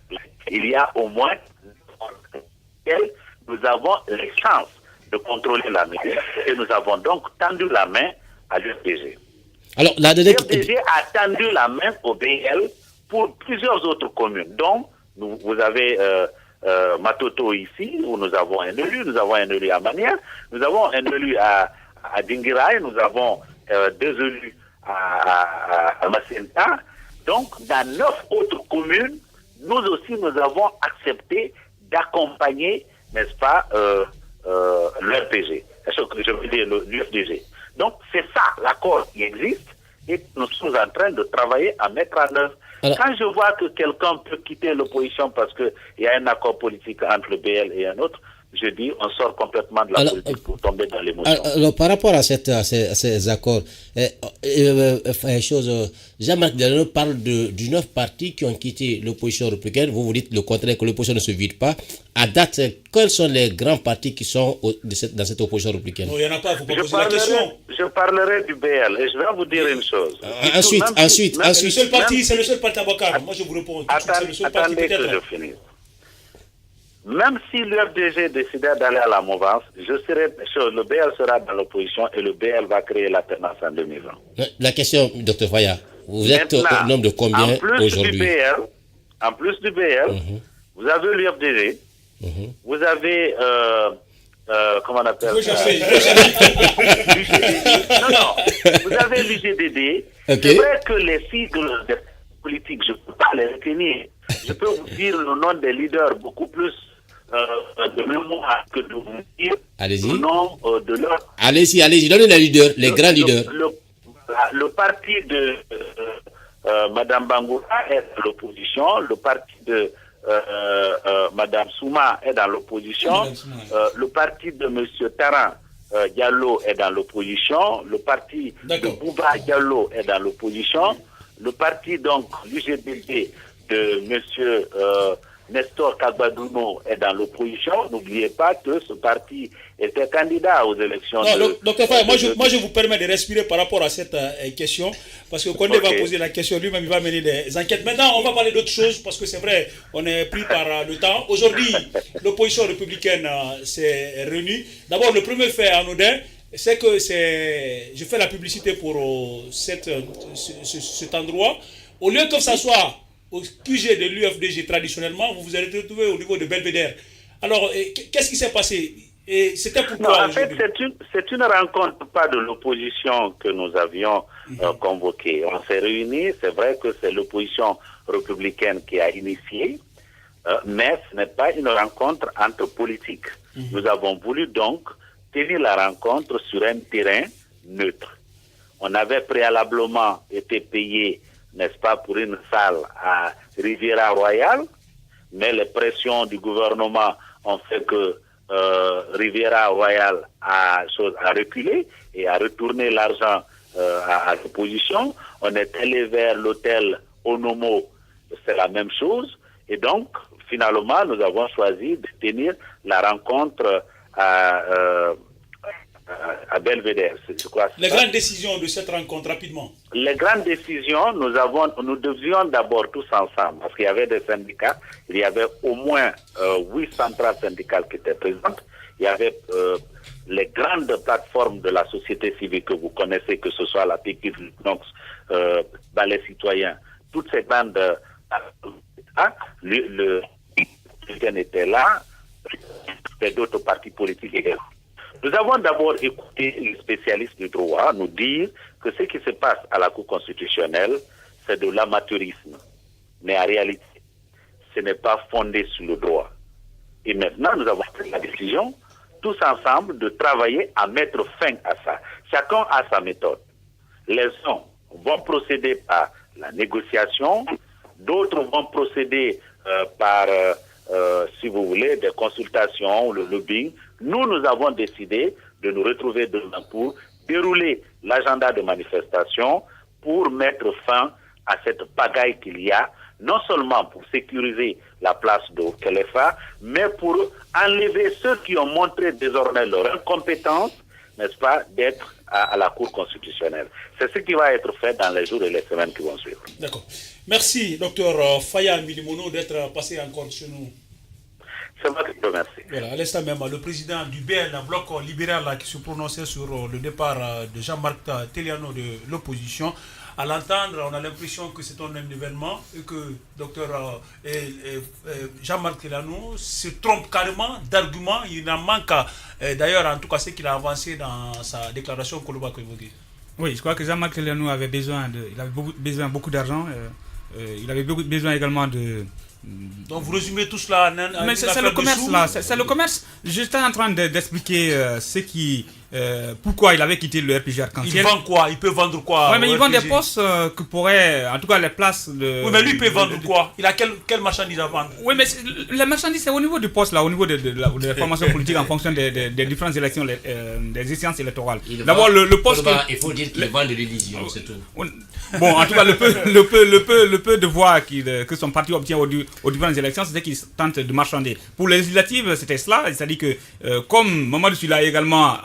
Il y a au moins nous avons les chances de contrôler la mairie et nous avons donc tendu la main à l'UFDG. Alors, l'UFDG a tendu la main au BL pour plusieurs autres communes. Donc, vous avez Matoto ici, où nous avons un élu à Mania, nous avons un élu à Dingirai, nous avons 2 élus à Macenta. Donc, dans 9 autres communes, nous aussi, nous avons accepté d'accompagner, n'est-ce pas, l'UFDG. C'est ce que je veux dire, l'UFDG. Donc, c'est ça, l'accord qui existe. et nous sommes en train de travailler à mettre en œuvre. Alors, quand je vois que quelqu'un peut quitter l'opposition parce qu'il y a un accord politique entre le BL et un autre, je dis on sort complètement de la politique pour tomber dans l'émotion. Alors, par rapport à ces accords, Jean-Marc Delano parle de 9 partis qui ont quitté l'opposition républicaine. Vous dites le contraire, que l'opposition ne se vide pas. À date, quels sont les grands partis qui sont dans cette opposition républicaine? Non, il n'y en a pas, il faut pas poser la question. Je parlerai du BL et je vais vous dire une chose. Ensuite. C'est le seul parti avocat. Moi, je vous réponds. Attendez que je finisse. Même si l'UFDG décidait d'aller à la mouvance, le BL sera dans l'opposition et le BL va créer l'alternance en 2020. La question, Dr Faya, vous êtes au nombre de combien aujourd'hui? En plus du BL, vous avez l'UFDG, vous avez, comment on appelle ça? Vous avez l'UGDD. Okay. C'est vrai que les sigles politiques, je ne peux pas les retenir. Je peux vous dire le nom des leaders beaucoup plus de mémoire que de vous dire le nom de leur... Allez-y, donnez les leaders, les grands leaders. Le parti de Mme Bangoura est dans l'opposition, le parti de Mme Souma est dans l'opposition, le parti de M. Taran Diallo est dans l'opposition, le parti de Bouba Diallo est dans l'opposition, le parti donc l'UGDD de M. Nestor Kagbadouno est dans l'opposition. N'oubliez pas que ce parti était candidat aux élections. Non, docteur Faye, moi je vous permets de respirer par rapport à cette question, parce que Condé va poser la question lui-même, il va mener des enquêtes. Maintenant, on va parler d'autre chose, parce que c'est vrai, on est pris par le temps. Aujourd'hui, l'opposition républicaine s'est réunie. D'abord, le premier fait anodin, c'est que je fais la publicité pour cet endroit. Au lieu que ça soit au QG de l'UFDG traditionnellement, vous vous êtes retrouvé au niveau de Belvédère. Alors, qu'est-ce qui s'est passé? Et c'était pourquoi? En fait, c'est une rencontre pas de l'opposition que nous avions convoquée. On s'est réunis, c'est vrai que c'est l'opposition républicaine qui a initié, mais ce n'est pas une rencontre entre politiques. Nous avons voulu donc tenir la rencontre sur un terrain neutre. On avait préalablement été payé, n'est-ce pas, pour une salle à Riviera Royale, mais les pressions du gouvernement ont fait que Riviera Royale a reculé et a retourné l'argent à l'opposition. On est allé vers l'hôtel Onomo, c'est la même chose. Et donc, finalement, nous avons choisi de tenir la rencontre à Belvédère. Les grandes décisions de cette rencontre, rapidement. Les grandes décisions, nous devions d'abord tous ensemble, parce qu'il y avait des syndicats, il y avait au moins 8 centrales syndicales qui étaient présentes, il y avait les grandes plateformes de la société civile que vous connaissez, que ce soit la PQ, donc Ballet Citoyen, toutes ces grandes... le était là, et d'autres partis politiques également. Nous avons d'abord écouté les spécialistes du droit nous dire que ce qui se passe à la Cour constitutionnelle, c'est de l'amateurisme. Mais en réalité, ce n'est pas fondé sur le droit. Et maintenant, nous avons pris la décision, tous ensemble, de travailler à mettre fin à ça. Chacun a sa méthode. Les uns vont procéder par la négociation, d'autres vont procéder par, si vous voulez, des consultations, le lobbying. Nous avons décidé de nous retrouver demain pour dérouler l'agenda de manifestation pour mettre fin à cette pagaille qu'il y a, non seulement pour sécuriser la place de Kelefa, mais pour enlever ceux qui ont montré désormais leur incompétence, n'est-ce pas, d'être à la Cour constitutionnelle. C'est ce qui va être fait dans les jours et les semaines qui vont suivre. D'accord. Merci, docteur Faya Milimono, d'être passé encore chez nous. C'est moi qui te remercie. Voilà, à l'instant même, le président du BL, le bloc libéral, qui se prononçait sur le départ de Jean-Marc Teliano de l'opposition. À l'entendre, on a l'impression que c'est un événement et que docteur Jean-Marc Teliano se trompe carrément d'arguments. Il en manque, d'ailleurs, en tout cas, ce qu'il a avancé dans sa déclaration Koloba Koivogi. Oui, je crois que Jean-Marc Teliano avait besoin beaucoup d'argent. Il avait besoin également de... Donc vous résumez tout cela. Mais c'est le commerce là, c'est le commerce. J'étais en train d'expliquer ce qui pourquoi il avait quitté le RPG Arc-en-Ciel. Il vend quoi? Il peut vendre quoi? Oui, mais il vend des postes que pourraient, en tout cas les places de... Oui, mais lui il peut vendre quoi? Il a quelle marchandise à vendre? Oui, mais la marchandise c'est au niveau du poste là, au niveau de la formation politique en fonction des différentes élections, des échéances électorales. D'abord le poste... Il faut dire qu'il vend de l'illusion, c'est tout. Bon, en tout cas, le peu de voix que son parti obtient aux différentes élections, c'est qu'il tente de marchander. Pour les législatives, c'était cela, c'est-à-dire que comme Mamadou Sylla également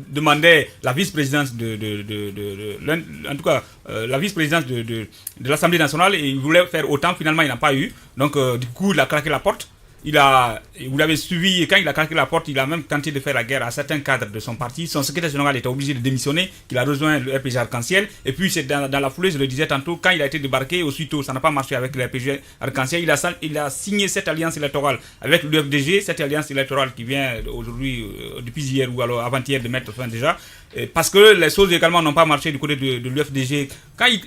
demandait la vice-présidence en tout cas, la vice-présidence de l'Assemblée nationale, et il voulait faire autant, finalement il n'a pas eu. Donc du coup, il a craqué la porte. Vous l'avez suivi, et quand il a craqué la porte, il a même tenté de faire la guerre à certains cadres de son parti. Son secrétaire général était obligé de démissionner, qu'il a rejoint le RPG Arc-en-Ciel. Et puis c'est dans la foulée, je le disais tantôt, quand il a été débarqué, aussitôt ça n'a pas marché avec le RPG Arc-en-Ciel. Il a signé cette alliance électorale avec l'UFDG, cette alliance électorale qui vient aujourd'hui, depuis hier ou alors avant-hier de mettre fin déjà. Parce que les choses également n'ont pas marché du côté de l'UFDG.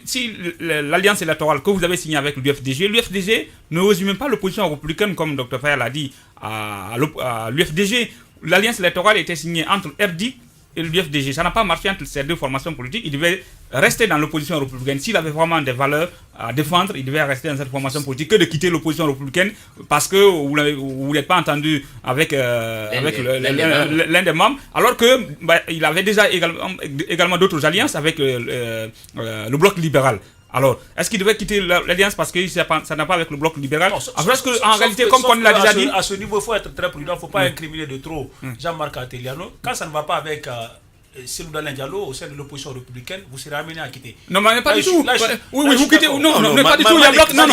Si l'alliance électorale que vous avez signée avec l'UFDG ne résume même pas l'opposition républicaine comme Dr Faye l'a dit à l'UFDG. L'alliance électorale était signée entre RDIC et l'UFDG. Ça n'a pas marché entre ces deux formations politiques. Il devait rester dans l'opposition républicaine. S'il avait vraiment des valeurs à défendre, il devait rester dans cette formation politique que de quitter l'opposition républicaine parce que vous n'êtes pas entendu avec l'un des membres, alors que il avait déjà également d'autres alliances avec le bloc libéral. Alors, est-ce qu'il devait quitter l'alliance parce que ça n'a pas avec le bloc libéral? Parce qu'en réalité, comme on l'a déjà dit... À ce niveau, il faut être très prudent, il ne faut pas incriminer de trop Jean-Marc Ateliano. Quand ça ne va pas avec... Selou Dalein Diallo, au sein de l'opposition républicaine, vous serez amené à quitter. Non, mais pas du tout. Oui, vous quittez. Non, pas du tout. Il y a bloc. Non.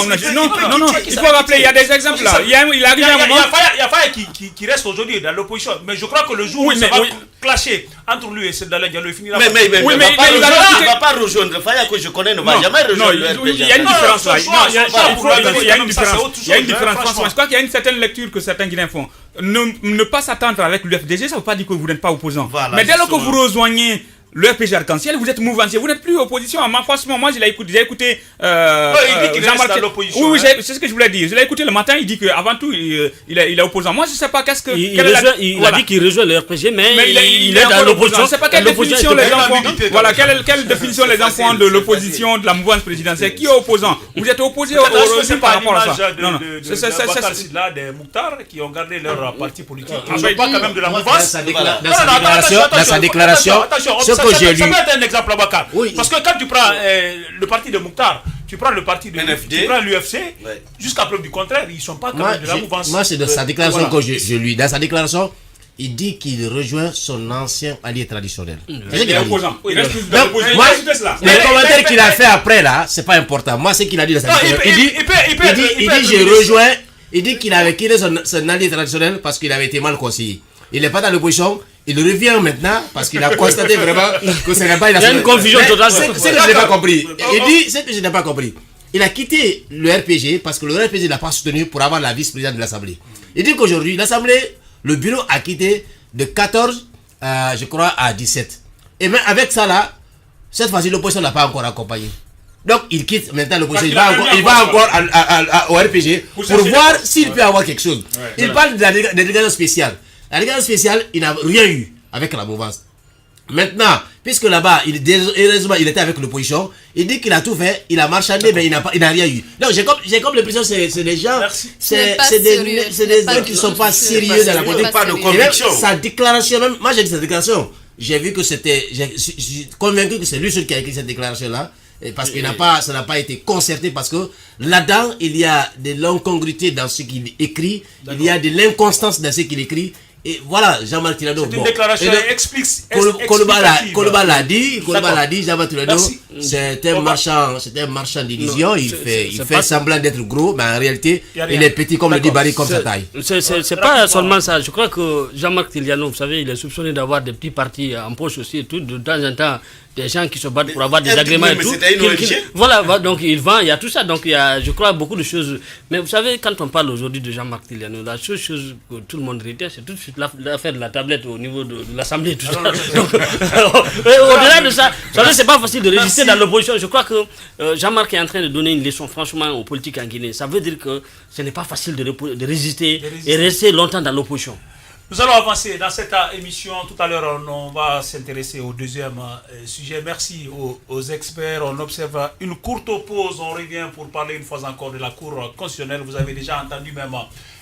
Il faut rappeler, il y a des exemples là. Il arrive un moment. Il y a Faye qui reste aujourd'hui dans l'opposition. Mais je crois que le jour où ça va clasher entre lui et Selou Dalein Diallo, il finira. Mais il ne va pas rejoindre Faye que je connais, ne va jamais rejoindre le RPG. Il y a une différence là. Il y a une différence. Je crois qu'il y a une certaine lecture que certains Guinéens font. Ne pas s'attendre avec l'UFDG, ça ne veut pas dire que vous n'êtes pas opposant. Voilà, mais dès lors que vous rejoignez le RPG Arc-en-Ciel, vous êtes mouvancier, vous n'êtes plus opposition. Franchement, moi, j'ai écouté il dit qu'il reste à l'opposition. Oui, c'est ce que je voulais dire. Je l'ai écouté le matin, il dit qu'avant tout, il est opposant. Moi, je ne sais pas qu'est-ce que... Il a dit qu'il rejoint le RPG, mais il est dans l'opposition. Je ne sais pas quelle définition les enfants... Voilà, quelle définition les enfants de l'opposition, de la mouvance présidentielle. Qui est opposant? Vous êtes opposé aussi par rapport à ça. Non, c'est là des Mouktar qui ont gardé leur parti politique. Ils ne sont pas quand même de la mouvance. Dans sa déclaration... Ça peut être un exemple, Abakar. Parce que quand tu prends le parti de Mouktar, tu prends le parti de NFD, tu prends l'UFC, jusqu'à preuve du contraire, ils ne sont pas quand même de la mouvance. Moi, c'est de sa déclaration que je lis. Dans sa déclaration, il dit qu'il rejoint son ancien allié traditionnel. C'est ce qu'il a dit. Les commentaires qu'il a fait après, là, c'est pas important. Moi, c'est qu'il a dit dans sa déclaration. Il dit, je rejoins. Il dit qu'il avait quitté son allié traditionnel parce qu'il avait été mal conseillé. Il n'est pas dans l'opposition. Il revient maintenant parce qu'il a constaté vraiment que ce n'est pas... Il y a une confusion totale. C'est ce que je n'ai pas compris. Il dit ce que je n'ai pas compris. Il a quitté le RPG parce que le RPG ne l'a pas soutenu pour avoir la vice-présidente de l'Assemblée. Il dit qu'aujourd'hui, l'Assemblée, le bureau a quitté de 14, je crois, à 17. Et même avec ça là, cette fois-ci, l'opposition ne l'a pas encore accompagné. Donc il quitte maintenant l'opposition. Il va encore au RPG pour voir s'il peut avoir quelque chose. Il parle de la délégation spéciale. La délégation spéciale, il n'a rien eu avec la mouvance. Maintenant, puisque là-bas, il était avec l'opposition, il dit qu'il a tout fait, il a marchandé, mais il n'a rien eu. Donc j'ai comme l'impression que c'est des gens, c'est des gens qui ne sont pas sérieux dans la politique, pas de conviction. Sa déclaration même, moi j'ai dit sa déclaration, j'ai vu que je suis convaincu que c'est lui seul qui a écrit cette déclaration-là. Parce que ça n'a pas été concerté, parce que là-dedans, il y a de l'incongruité dans ce qu'il écrit, il y a de l'inconstance dans ce qu'il écrit. Et voilà, Jean-Marc Tilano. C'est une déclaration explicative. Koloba l'a dit, Jean-Marc Tilano, c'est un marchand d'illusions, il fait semblant d'être gros, mais en réalité, il est petit comme le dit Barry, comme sa taille. C'est pas seulement ça, je crois que Jean-Marc Tilano, vous savez, il est soupçonné d'avoir des petits partis en poche aussi et tout, de temps en temps, des gens qui se battent pour avoir des agréments et tout. Voilà, donc il vend, il y a tout ça, donc il y a, je crois, beaucoup de choses. Mais vous savez, quand on parle aujourd'hui de Jean-Marc Tilano, la seule chose que tout le monde retient, c'est tout de suite l'affaire de la tablette au niveau de l'Assemblée, tout ça. Donc, au-delà de ça, vous savez, c'est pas facile de résister dans l'opposition. Je crois que Jean-Marc est en train de donner une leçon, franchement, aux politiques en Guinée. Ça veut dire que ce n'est pas facile de résister et rester longtemps dans l'opposition. Nous allons avancer dans cette émission. Tout à l'heure, on va s'intéresser au deuxième sujet. Merci aux experts. On observe une courte pause. On revient pour parler une fois encore de la Cour constitutionnelle. Vous avez déjà entendu même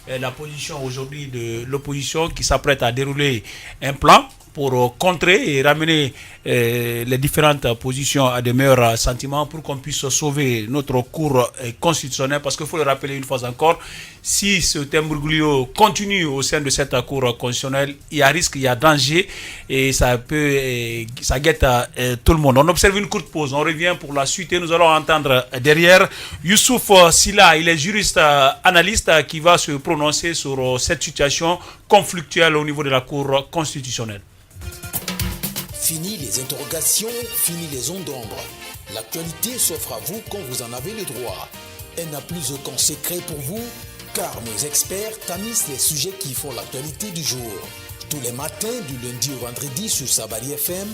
la position aujourd'hui de l'opposition qui s'apprête à dérouler un plan pour contrer et ramener les différentes positions à de meilleurs sentiments pour qu'on puisse sauver notre cour constitutionnelle. Parce qu'il faut le rappeler une fois encore, si ce imbroglio continue au sein de cette cour constitutionnelle, il y a risque, il y a danger et ça guette tout le monde. On observe une courte pause, on revient pour la suite et nous allons entendre derrière Youssouf Silla, il est juriste analyste qui va se prononcer sur cette situation conflictuelle au niveau de la cour constitutionnelle. Fini les interrogations, fini les ondes d'ombre. L'actualité s'offre à vous quand vous en avez le droit. Elle n'a plus aucun secret pour vous, car nos experts tamisent les sujets qui font l'actualité du jour. Tous les matins, du lundi au vendredi sur Sabari FM,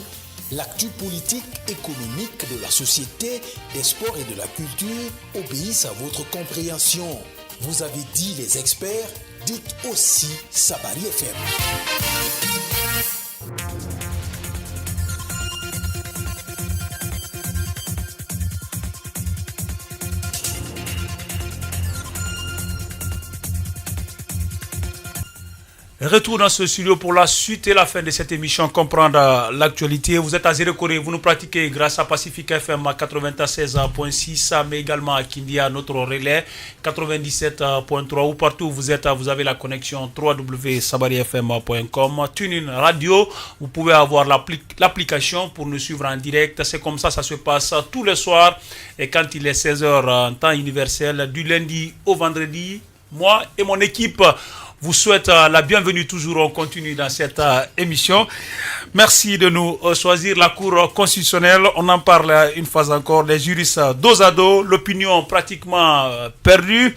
l'actu politique, économique de la société, des sports et de la culture obéissent à votre compréhension. Vous avez dit les experts, dites aussi Sabari FM. Retour dans ce studio pour la suite et la fin de cette émission Comprendre l'actualité. Vous êtes à Zéro-Corée, vous nous pratiquez grâce à Pacifique FM à 96.6, mais également à Kindia, notre relais 97.3. Ou partout où vous êtes, vous avez la connexion www.sabarifm.com. TuneIn Radio, vous pouvez avoir l'application pour nous suivre en direct. C'est comme ça se passe tous les soirs et quand il est 16h en temps universel, du lundi au vendredi. Moi et mon équipe vous souhaite la bienvenue toujours. On continue dans cette émission. Merci de nous choisir. La Cour constitutionnelle, on en parle une fois encore, les juristes dos à dos, l'opinion pratiquement perdue,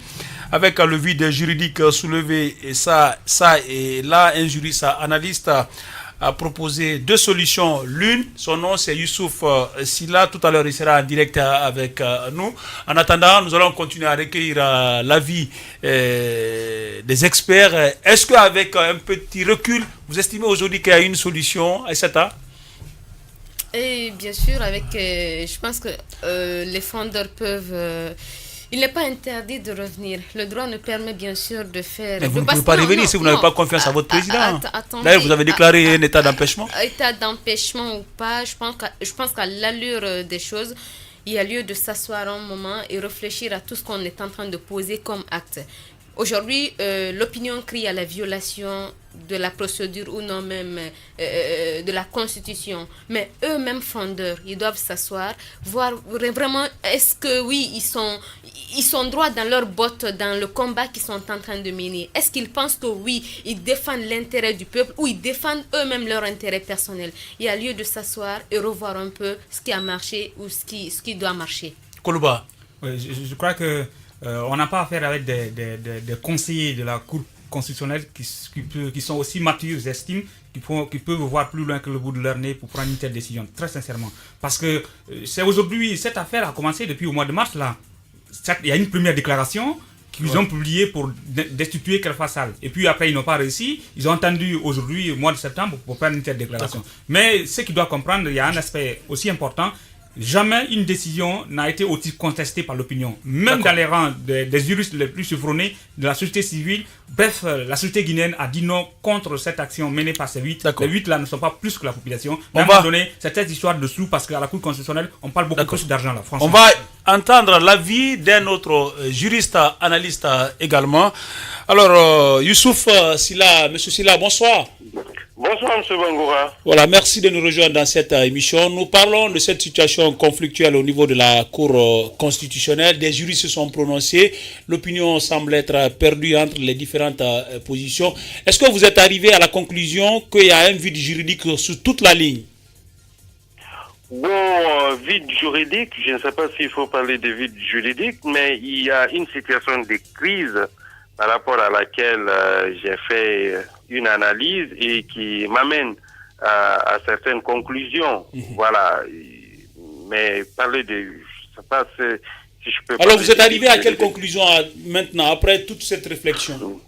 avec le vide juridique soulevé. Et ça et là, un juriste analyste a proposé deux solutions. L'une, son nom c'est Youssouf Silla. Tout à l'heure, il sera en direct avec nous. En attendant, nous allons continuer à recueillir l'avis des experts. Est-ce qu'avec un petit recul, vous estimez aujourd'hui qu'il y a une solution, Aïssata? Et bien sûr, je pense que les fondeurs peuvent... il n'est pas interdit de revenir. Le droit nous permet bien sûr de faire... Mais vous ne pouvez pas revenir si vous n'avez pas confiance à votre président. D'ailleurs, vous avez déclaré un état d'empêchement. État d'empêchement ou pas, je pense qu'à l'allure des choses, il y a lieu de s'asseoir un moment et réfléchir à tout ce qu'on est en train de poser comme acte. Aujourd'hui, l'opinion crie à la violation de la procédure ou non même de la Constitution. Mais eux-mêmes fondeurs, ils doivent s'asseoir, voir vraiment est-ce que oui, ils sont droits dans leurs bottes, dans le combat qu'ils sont en train de mener. Est-ce qu'ils pensent que oui, ils défendent l'intérêt du peuple ou ils défendent eux-mêmes leur intérêt personnel? Il y a lieu de s'asseoir et revoir un peu ce qui a marché ou ce qui doit marcher. Koulouba. Oui, je crois que on n'a pas affaire avec des conseillers de la Cour constitutionnelle qui sont aussi matures, j'estime, qui peuvent voir plus loin que le bout de leur nez pour prendre une telle décision, très sincèrement. Parce que c'est aujourd'hui, cette affaire a commencé depuis au mois de mars, là. Il y a une première déclaration qu'ils ont publiée pour destituer Khalifa Sall. Et puis après, ils n'ont pas réussi. Ils ont attendu aujourd'hui, au mois de septembre, pour prendre une telle déclaration. Mais ce qu'ils doivent comprendre, il y a un aspect aussi important. Jamais une décision n'a été aussi contestée par l'opinion. Même dans les rangs des juristes les plus chevronnés de la société civile. Bref, la société guinéenne a dit non contre cette action menée par ces 8. Les 8 là ne sont pas plus que la population. Mais à un moment donné, c'est cette histoire de sous parce qu'à la Cour constitutionnelle, on parle beaucoup plus d'argent là. On va entendre l'avis d'un autre juriste analyste également. Alors, Youssouf Silla, monsieur Silla, bonsoir. Bonsoir, M. Bangoura. Voilà, merci de nous rejoindre dans cette émission. Nous parlons de cette situation conflictuelle au niveau de la Cour constitutionnelle. Des juristes se sont prononcés. L'opinion semble être perdue entre les différentes positions. Est-ce que vous êtes arrivé à la conclusion qu'il y a un vide juridique sur toute la ligne? Bon, vide juridique, je ne sais pas s'il faut parler de vide juridique, mais il y a une situation de crise par rapport à laquelle j'ai fait une analyse et qui m'amène à certaines conclusions. Voilà. Mais parler de... Je sais pas si je peux... Alors vous êtes arrivé à quelle conclusion maintenant, après toute cette réflexion?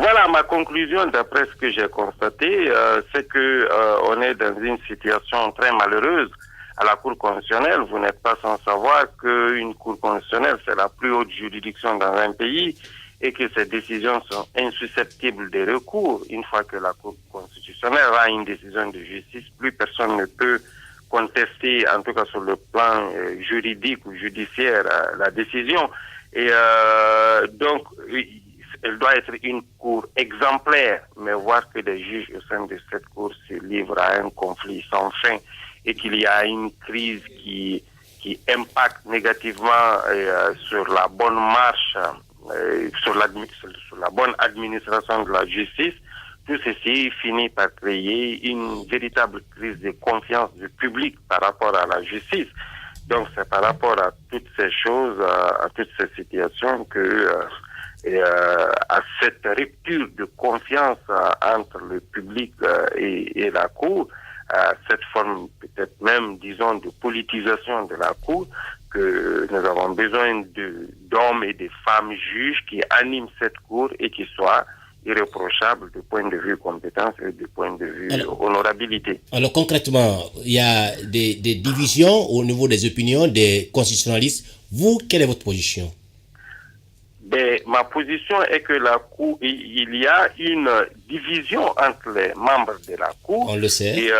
Voilà ma conclusion d'après ce que j'ai constaté, c'est que on est dans une situation très malheureuse à la Cour constitutionnelle. Vous n'êtes pas sans savoir qu'une Cour constitutionnelle, c'est la plus haute juridiction dans un pays et que ces décisions sont insusceptibles de recours. Une fois que la Cour constitutionnelle a une décision de justice, plus personne ne peut contester, en tout cas sur le plan juridique ou judiciaire, la décision. Et donc, elle doit être une cour exemplaire, mais voir que les juges au sein de cette cour se livrent à un conflit sans fin et qu'il y a une crise qui impacte négativement sur la bonne marche, sur la bonne administration de la justice, tout ceci finit par créer une véritable crise de confiance du public par rapport à la justice. Donc c'est par rapport à toutes ces choses, à toutes ces situations que à cette rupture de confiance entre le public et la Cour, cette forme peut-être même, disons, de politisation de la Cour, que nous avons besoin d'hommes et de femmes juges qui animent cette Cour et qui soient irréprochables du point de vue compétence et du point de vue honorabilité. Alors concrètement, il y a des divisions au niveau des opinions des constitutionnalistes. Vous, quelle est votre position? Ma position est que la Cour, il y a une division entre les membres de la Cour. On le sait. Et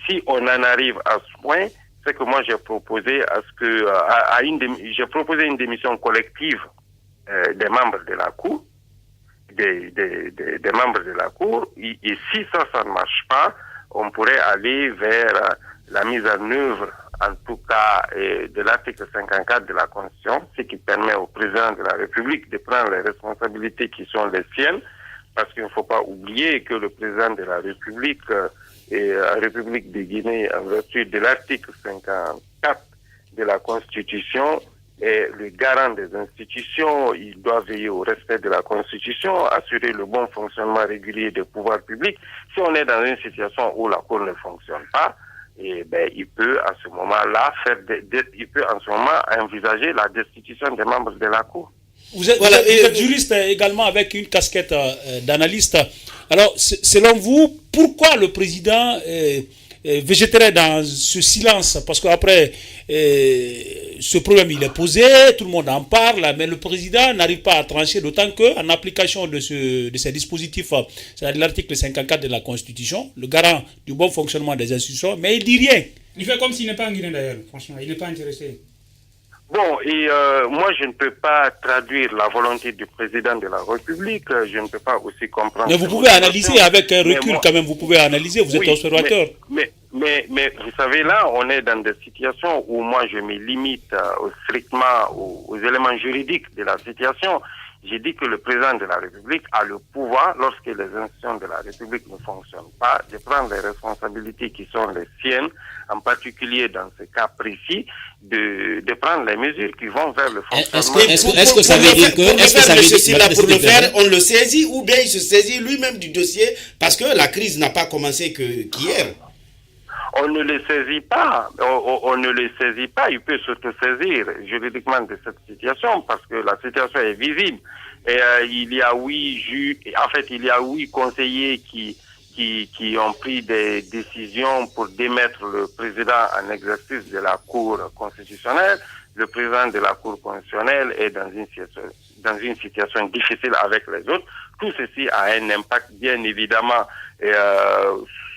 si on en arrive à ce point, c'est que moi j'ai proposé j'ai proposé une démission collective des membres de la Cour, des membres de la Cour. Et si ça ne marche pas, on pourrait aller vers la mise en œuvre, en tout cas, de l'article 54 de la Constitution, ce qui permet au président de la République de prendre les responsabilités qui sont les siennes, parce qu'il ne faut pas oublier que le président de la République et la République de Guinée, en vertu de l'article 54 de la Constitution, est le garant des institutions. Il doit veiller au respect de la Constitution, assurer le bon fonctionnement régulier des pouvoirs publics. Si on est dans une situation où la Cour ne fonctionne pas, il peut à ce moment-là il peut en ce moment envisager la destitution des membres de la Cour. Vous êtes juriste également avec une casquette d'analyste. Alors, selon vous, pourquoi le président végéterait dans ce silence? Parce qu'après, ce problème il est posé, tout le monde en parle, mais le président n'arrive pas à trancher, d'autant qu'en application de ces dispositifs, c'est-à-dire l'article 54 de la Constitution, le garant du bon fonctionnement des institutions, mais il dit rien. Il fait comme s'il n'est pas en Guinée d'ailleurs, franchement, il n'est pas intéressé. Bon, et moi je ne peux pas traduire la volonté du président de la République, je ne peux pas aussi comprendre... Mais vous pouvez analyser avec un recul quand même, vous pouvez analyser, vous êtes observateur. Mais vous savez, là, on est dans des situations où moi je me limite strictement aux éléments juridiques de la situation. J'ai dit que le président de la République a le pouvoir, lorsque les institutions de la République ne fonctionnent pas, de prendre les responsabilités qui sont les siennes, en particulier dans ce cas précis, de prendre les mesures qui vont vers le fonctionnement. Est-ce que ça veut dire que... Pour le faire, on le saisit ou bien il se saisit lui-même du dossier parce que la crise n'a pas commencé qu'hier. On ne le saisit pas. On ne le saisit pas. Il peut s'auto-saisir juridiquement de cette situation parce que la situation est visible. Et il y a 8 juges, en fait, il y a 8 conseillers qui ont pris des décisions pour démettre le président en exercice de la Cour constitutionnelle. Le président de la Cour constitutionnelle est dans une situation difficile avec les autres. Tout ceci a un impact, bien évidemment,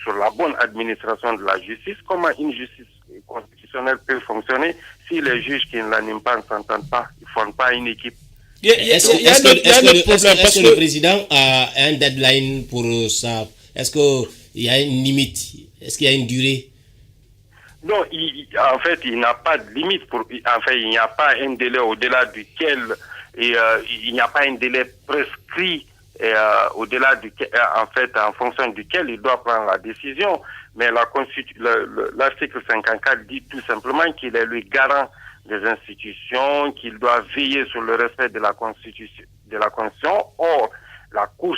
sur la bonne administration de la justice. Comment une justice constitutionnelle peut fonctionner si les juges qui ne l'animent pas ne s'entendent pas, ils ne forment pas une équipe? Est-ce que le président a un deadline pour ça? Est-ce qu'il y a une limite? Est-ce qu'il y a une durée? Non, en fait, il n'a pas de limite. Il n'y a pas un délai au-delà duquel... il n'y a pas un délai prescrit au-delà duquel, en fait, en fonction duquel il doit prendre la décision. Mais l'article 54 dit tout simplement qu'il est le garant des institutions, qu'il doit veiller sur le respect de la Constitution. Or, la Cour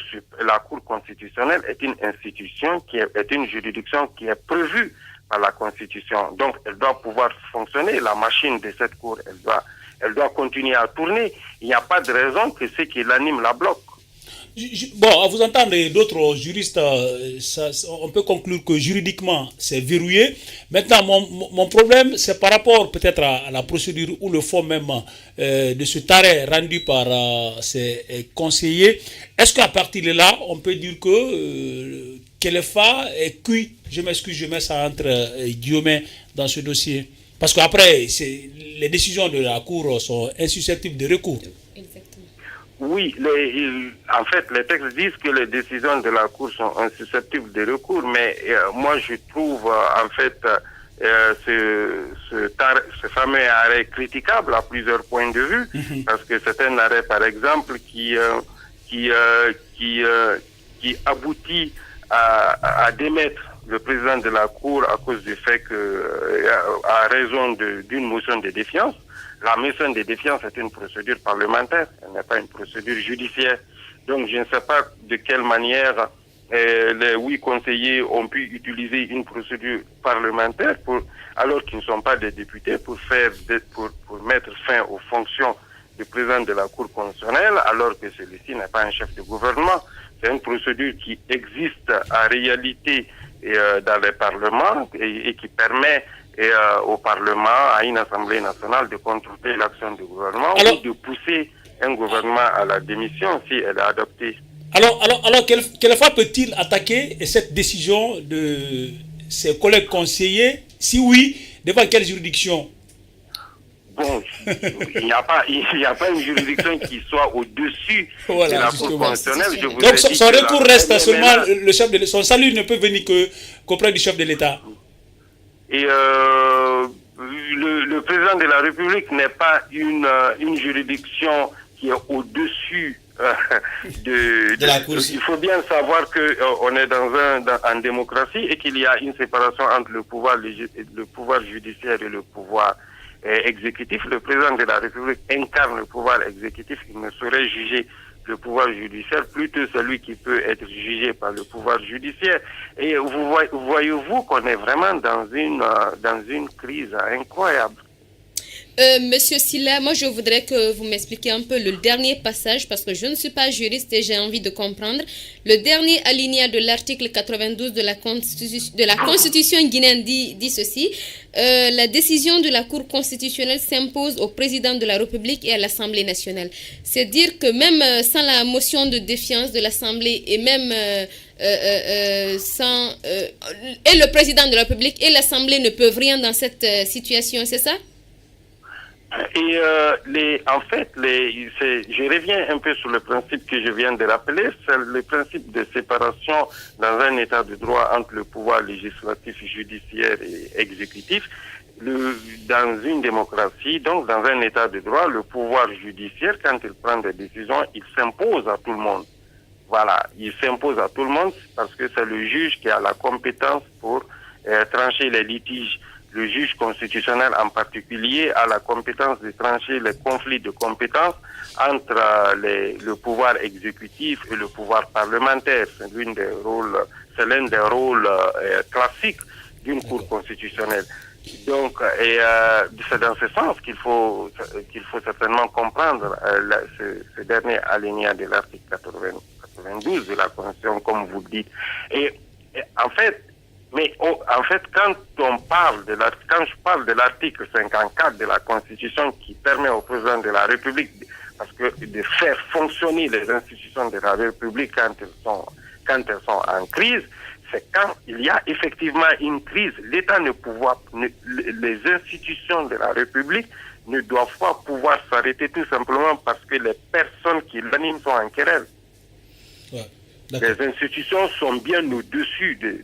constitutionnelle est une institution est une juridiction qui est prévue par la Constitution. Donc, elle doit pouvoir fonctionner. La machine de cette Cour, elle doit continuer à tourner. Il n'y a pas de raison que ceux qui l'animent la bloquent. Bon, à vous entendre d'autres juristes, on peut conclure que juridiquement, c'est verrouillé. Maintenant, mon problème, c'est par rapport peut-être à la procédure ou le fond même de cet arrêt rendu par ces conseillers. Est-ce qu'à partir de là, on peut dire que Kelefa est cuit, je m'excuse, je mets ça entre guillemets dans ce dossier. Parce qu'après, les décisions de la Cour sont insusceptibles de recours. Oui, en fait, les textes disent que les décisions de la Cour sont insusceptibles de recours, mais moi je trouve en fait ce fameux arrêt critiquable à plusieurs points de vue, parce que c'est un arrêt par exemple qui aboutit à démettre le président de la Cour à cause du fait que, à raison d'une motion de défiance. La motion de défiance est une procédure parlementaire, elle n'est pas une procédure judiciaire. Donc je ne sais pas de quelle manière les 8 conseillers ont pu utiliser une procédure parlementaire alors qu'ils ne sont pas des députés pour mettre fin aux fonctions du président de la Cour constitutionnelle alors que celui-ci n'est pas un chef de gouvernement. C'est une procédure qui existe en réalité dans les parlements et qui permet au Parlement, à une Assemblée nationale, de contrôler l'action du gouvernement ou de pousser un gouvernement à la démission si elle est adoptée. Alors quelle fois peut-il attaquer cette décision de ses collègues conseillers? Si oui, devant quelle juridiction? Bon, il n'y a pas une juridiction qui soit au-dessus de la Cour constitutionnelle. Donc son recours reste seulement le chef de l'État. Son salut ne peut venir qu'auprès du chef de l'État. Et le président de la République n'est pas une juridiction qui est au-dessus de la Cour. Il faut bien savoir qu'on est en démocratie et qu'il y a une séparation entre le pouvoir judiciaire et le pouvoir exécutif. Le président de la République incarne le pouvoir exécutif. Il ne saurait juger le pouvoir judiciaire, plutôt celui qui peut être jugé par le pouvoir judiciaire. Et voyez-vous qu'on est vraiment dans une crise incroyable. Monsieur Silla, moi je voudrais que vous m'expliquiez un peu le dernier passage parce que je ne suis pas juriste et j'ai envie de comprendre. Le dernier alinéa de l'article 92 de la Constitution guinéenne dit ceci. La décision de la Cour constitutionnelle s'impose au président de la République et à l'Assemblée nationale. C'est dire que même sans la motion de défiance de l'Assemblée et même et le président de la République et l'Assemblée ne peuvent rien dans cette situation, c'est ça? Et je reviens un peu sur le principe que je viens de rappeler, c'est le principe de séparation dans un état de droit entre le pouvoir législatif, judiciaire et exécutif. Dans une démocratie, donc dans un état de droit, le pouvoir judiciaire, quand il prend des décisions, il s'impose à tout le monde. Voilà, il s'impose à tout le monde parce que c'est le juge qui a la compétence pour trancher les litiges. Le juge constitutionnel en particulier a la compétence de trancher les conflits de compétences entre le pouvoir exécutif et le pouvoir parlementaire. C'est l'un des rôles classiques d'une Cour constitutionnelle. Donc, c'est dans ce sens qu'il faut certainement comprendre ce dernier alinéa de l'article 92 de la Constitution, comme vous le dites. Et en fait, quand je parle de l'article 54 de la Constitution qui permet au président de la République de faire fonctionner les institutions de la République quand elles sont en crise, c'est quand il y a effectivement une crise. L'État les institutions de la République ne doivent pas pouvoir s'arrêter tout simplement parce que les personnes qui l'animent sont en querelle. Ouais. Les institutions sont bien au-dessus des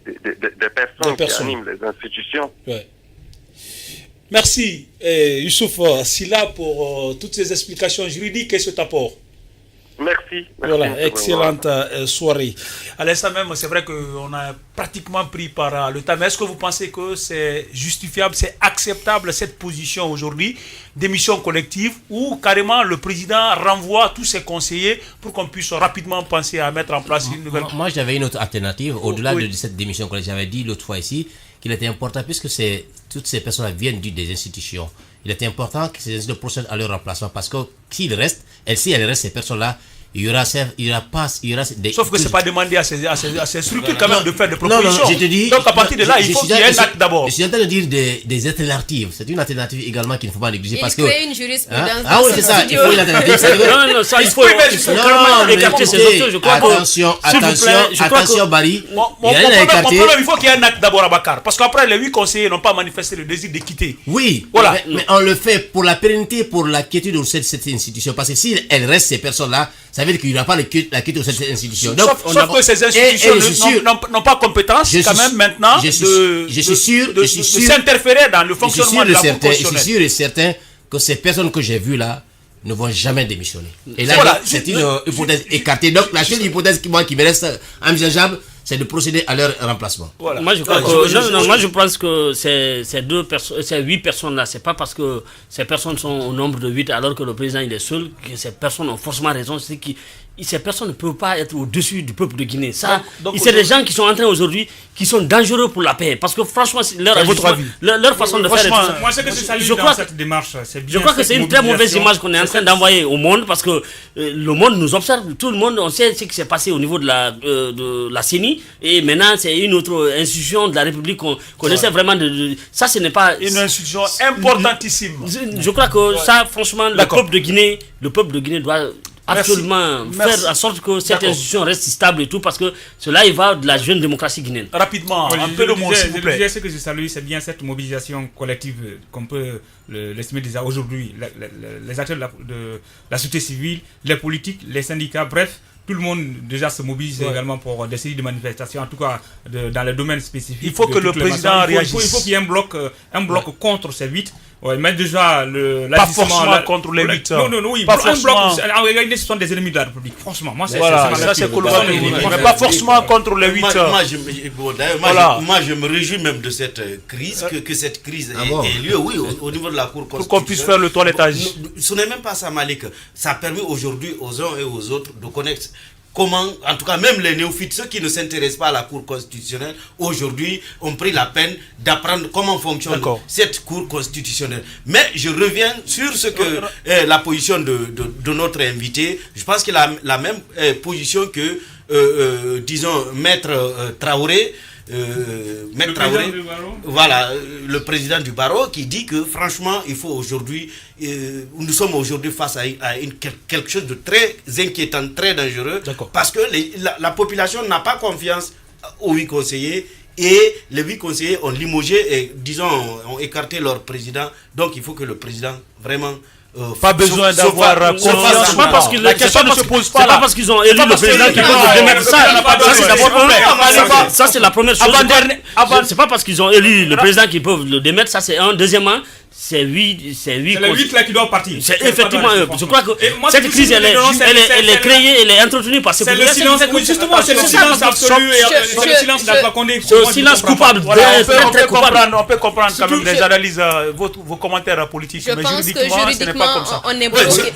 personnes qui animent les institutions. Ouais. Merci Youssouf Silla pour toutes ces explications juridiques et cet apport. Merci. Voilà, excellente soirée. À l'instant même, c'est vrai qu'on a pratiquement pris par le temps. Mais est-ce que vous pensez que c'est justifiable, c'est acceptable cette position aujourd'hui, démission collective, ou carrément le président renvoie tous ses conseillers pour qu'on puisse rapidement penser à mettre en place une nouvelle... Moi, j'avais une autre alternative. Au-delà de cette démission collective, j'avais dit l'autre fois ici qu'il était important, puisque toutes ces personnes viennent des institutions. Il était important que ces institutions procèdent à leur remplacement, parce que s'ils restent, ces personnes-là, il y aura des... Sauf que c'est pas demandé à ces structures quand même de faire des propositions. Non, je te dis... Donc à partir de là, il faut qu'il y ait un acte d'abord. Je suis en train de dire des alternatives. C'est une alternative également qu'il ne faut pas négliger. Parce que... crée une jurisprudence. Ah oui, c'est ça. Il faut une alternative. Non, ça, il faut clairement écarter ces options. Je crois attention, Barry. Il faut qu'il y ait un acte d'abord à Bakar. Parce qu'après, les 8 conseillers n'ont pas manifesté le désir de quitter. Oui, voilà. Mais on le fait pour la pérennité, pour la quiétude de cette institution. Parce que si elle reste ces personnes-là, ça veut dire qu'il n'y aura pas la quiétude de cette institution. Donc, sauf que ces institutions n'ont pas compétence quand même maintenant de s'interférer dans le fonctionnement de la Cour constitutionnelle. Je suis sûr et certain que ces personnes que j'ai vues là ne vont jamais démissionner. Et là, c'est une hypothèse écartée. Donc, la seule hypothèse qui me reste envisageable, c'est de procéder à leur remplacement. Voilà. Moi, je pense que ces 8 personnes-là, c'est pas parce que ces personnes sont au nombre de 8 alors que le président il est seul que ces personnes ont forcément raison. C'est que ces personnes ne peuvent pas être au-dessus du peuple de Guinée. C'est des gens qui sont en train aujourd'hui, qui sont dangereux pour la paix. Parce que franchement, leur façon de faire... Moi, c'est que je salue dans cette démarche. Je crois que c'est une très mauvaise image qu'on est en train d'envoyer au monde parce que le monde nous observe. Tout le monde, on sait ce qui s'est passé au niveau de la CENI. Et maintenant, c'est une autre institution de la République qu'on essaie vraiment de... Ça, ce n'est pas... Une institution importantissime. Je crois que ça, franchement, le peuple de Guinée doit... absolument faire en sorte que cette institution reste stable et tout parce que cela il va de la jeune démocratie guinéenne. Rapidement, un peu de mot s'il vous plaît. Ce que je salue, c'est bien cette mobilisation collective qu'on peut l'estimer déjà aujourd'hui. Les acteurs de la société civile, les politiques, les syndicats, bref, tout le monde déjà se mobilise également pour des séries de manifestations, en tout cas dans les domaines spécifiques. Il faut que le président réagisse. Il faut qu'il y ait un bloc contre ces 8. Ouais, mais déjà, pas forcément contre les 8. Non, oui, pas forcément. En réalité, ce sont des ennemis de la République. Franchement, moi, c'est Koulibaly. Mais pas forcément contre les 8. Moi, je me réjouis même de cette crise, que cette crise ait lieu, oui, au niveau de la Cour constitutionnelle. Pour qu'on puisse faire le toilettage. Ce n'est même pas ça, Malik. Ça permet aujourd'hui aux uns et aux autres de connaître comment, en tout cas même les néophytes, ceux qui ne s'intéressent pas à la Cour constitutionnelle, aujourd'hui ont pris la peine d'apprendre comment fonctionne cette Cour constitutionnelle. Mais je reviens sur ce que la position de notre invité. Je pense qu'il a la même position que, disons, Maître Traoré. Voilà, le président du barreau qui dit que franchement il faut aujourd'hui nous sommes aujourd'hui face à quelque chose de très inquiétant, très dangereux, parce que la population n'a pas confiance aux 8 conseillers et les 8 conseillers ont limogé et disons ont écarté leur président. Donc il faut que le président vraiment pas besoin d'avoir confiance. C'est pas parce que la question ne se pose pas là. C'est pas parce qu'ils ont élu le président qu'ils peuvent le démettre. Ça, c'est la première chose. C'est pas parce qu'ils ont élu le président qu'ils peuvent le démettre. Ça, c'est un. Deuxièmement, c'est 8 là qui doivent partir. C'est effectivement, je crois que cette crise, elle est créée, elle est entretenue par ces populations. C'est le silence, oui, justement, c'est le silence absolu et c'est le silence d'Alpha Condé. C'est le silence coupable. On peut comprendre quand même les analyses, vos commentaires politiques. Je pense que juridiquement, on est bloqué.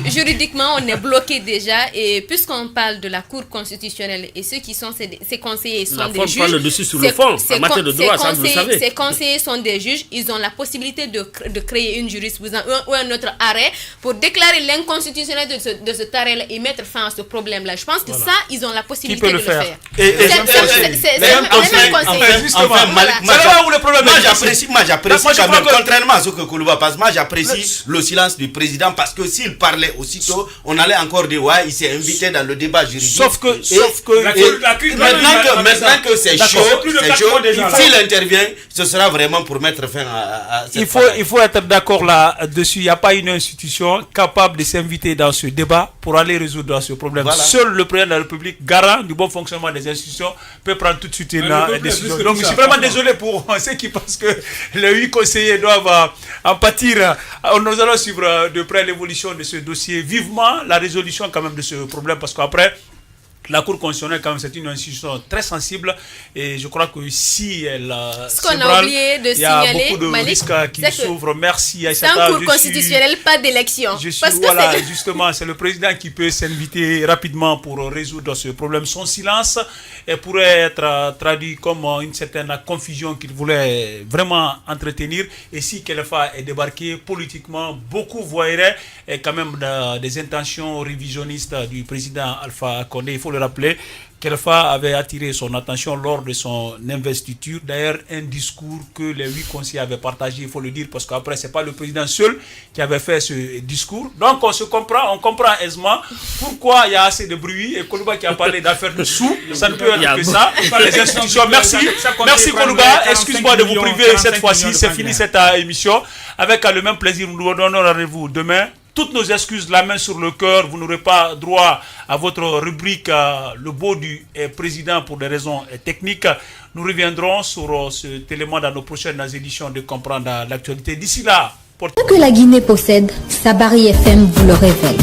Juridiquement, on est bloqué déjà. Et puisqu'on parle de la Cour constitutionnelle et ceux qui sont ces conseillers sont des juges. On parle dessus sur le fond, en matière de droit, ça vous le savez. Ces conseillers sont des juges, ils ont la possibilité de créer une jurisprudence ou un autre arrêt pour déclarer l'inconstitutionnalité de cet arrêt et mettre fin à ce problème-là. Je pense que ça, ils ont la possibilité de le faire. Moi, j'apprécie quand même, contrairement à ce que Koulouba passe, moi, j'apprécie le silence du président parce que s'il parlait aussitôt, on allait encore dire, ouais, il s'est invité dans le débat juridique. Sauf que maintenant que c'est chaud, s'il intervient, ce sera vraiment pour mettre fin à cette il faut être d'accord là-dessus. Il n'y a pas une institution capable de s'inviter dans ce débat pour aller résoudre ce problème. Voilà. Seul le président de la République, garant du bon fonctionnement des institutions, peut prendre tout de suite une décision. Donc je suis vraiment désolé pour ceux qui pensent que les 8 conseillers doivent en pâtir. Nous allons suivre de près l'évolution de ce dossier. Vivement la résolution quand même de ce problème parce qu'après, La Cour constitutionnelle, quand même, c'est une institution très sensible et je crois que si elle ce qu'on a oublié de il y a signaler, beaucoup de Malik, risques qui s'ouvrent. Merci Aïssata. C'est un cours constitutionnel, pas d'élection. Voilà, justement, c'est le président qui peut s'inviter rapidement pour résoudre ce problème. Son silence pourrait être traduit comme une certaine confusion qu'il voulait vraiment entretenir. Et si Kelfa est débarqué politiquement, beaucoup voiraient quand même des intentions révisionnistes du président Alpha Condé. Il faut le rappeler, Kelfa avait attiré son attention lors de son investiture. D'ailleurs, un discours que les 8 conseillers avaient partagé, il faut le dire, parce qu'après, ce n'est pas le président seul qui avait fait ce discours. Donc, on comprend aisément pourquoi il y a assez de bruit. Et Koulouba qui a parlé d'affaires de sous, ça ne peut être que ça. Les institutions, merci Koulouba. Excuse-moi de vous priver cette fois-ci. C'est fini cette émission. Avec le même plaisir, nous vous donnons rendez-vous demain. Toutes nos excuses, la main sur le cœur, vous n'aurez pas droit à votre rubrique le beau du président pour des raisons techniques. Nous reviendrons sur cet élément dans nos prochaines éditions de Comprendre l'actualité. D'ici là, Ce que la Guinée possède, Sabari FM vous le révèle.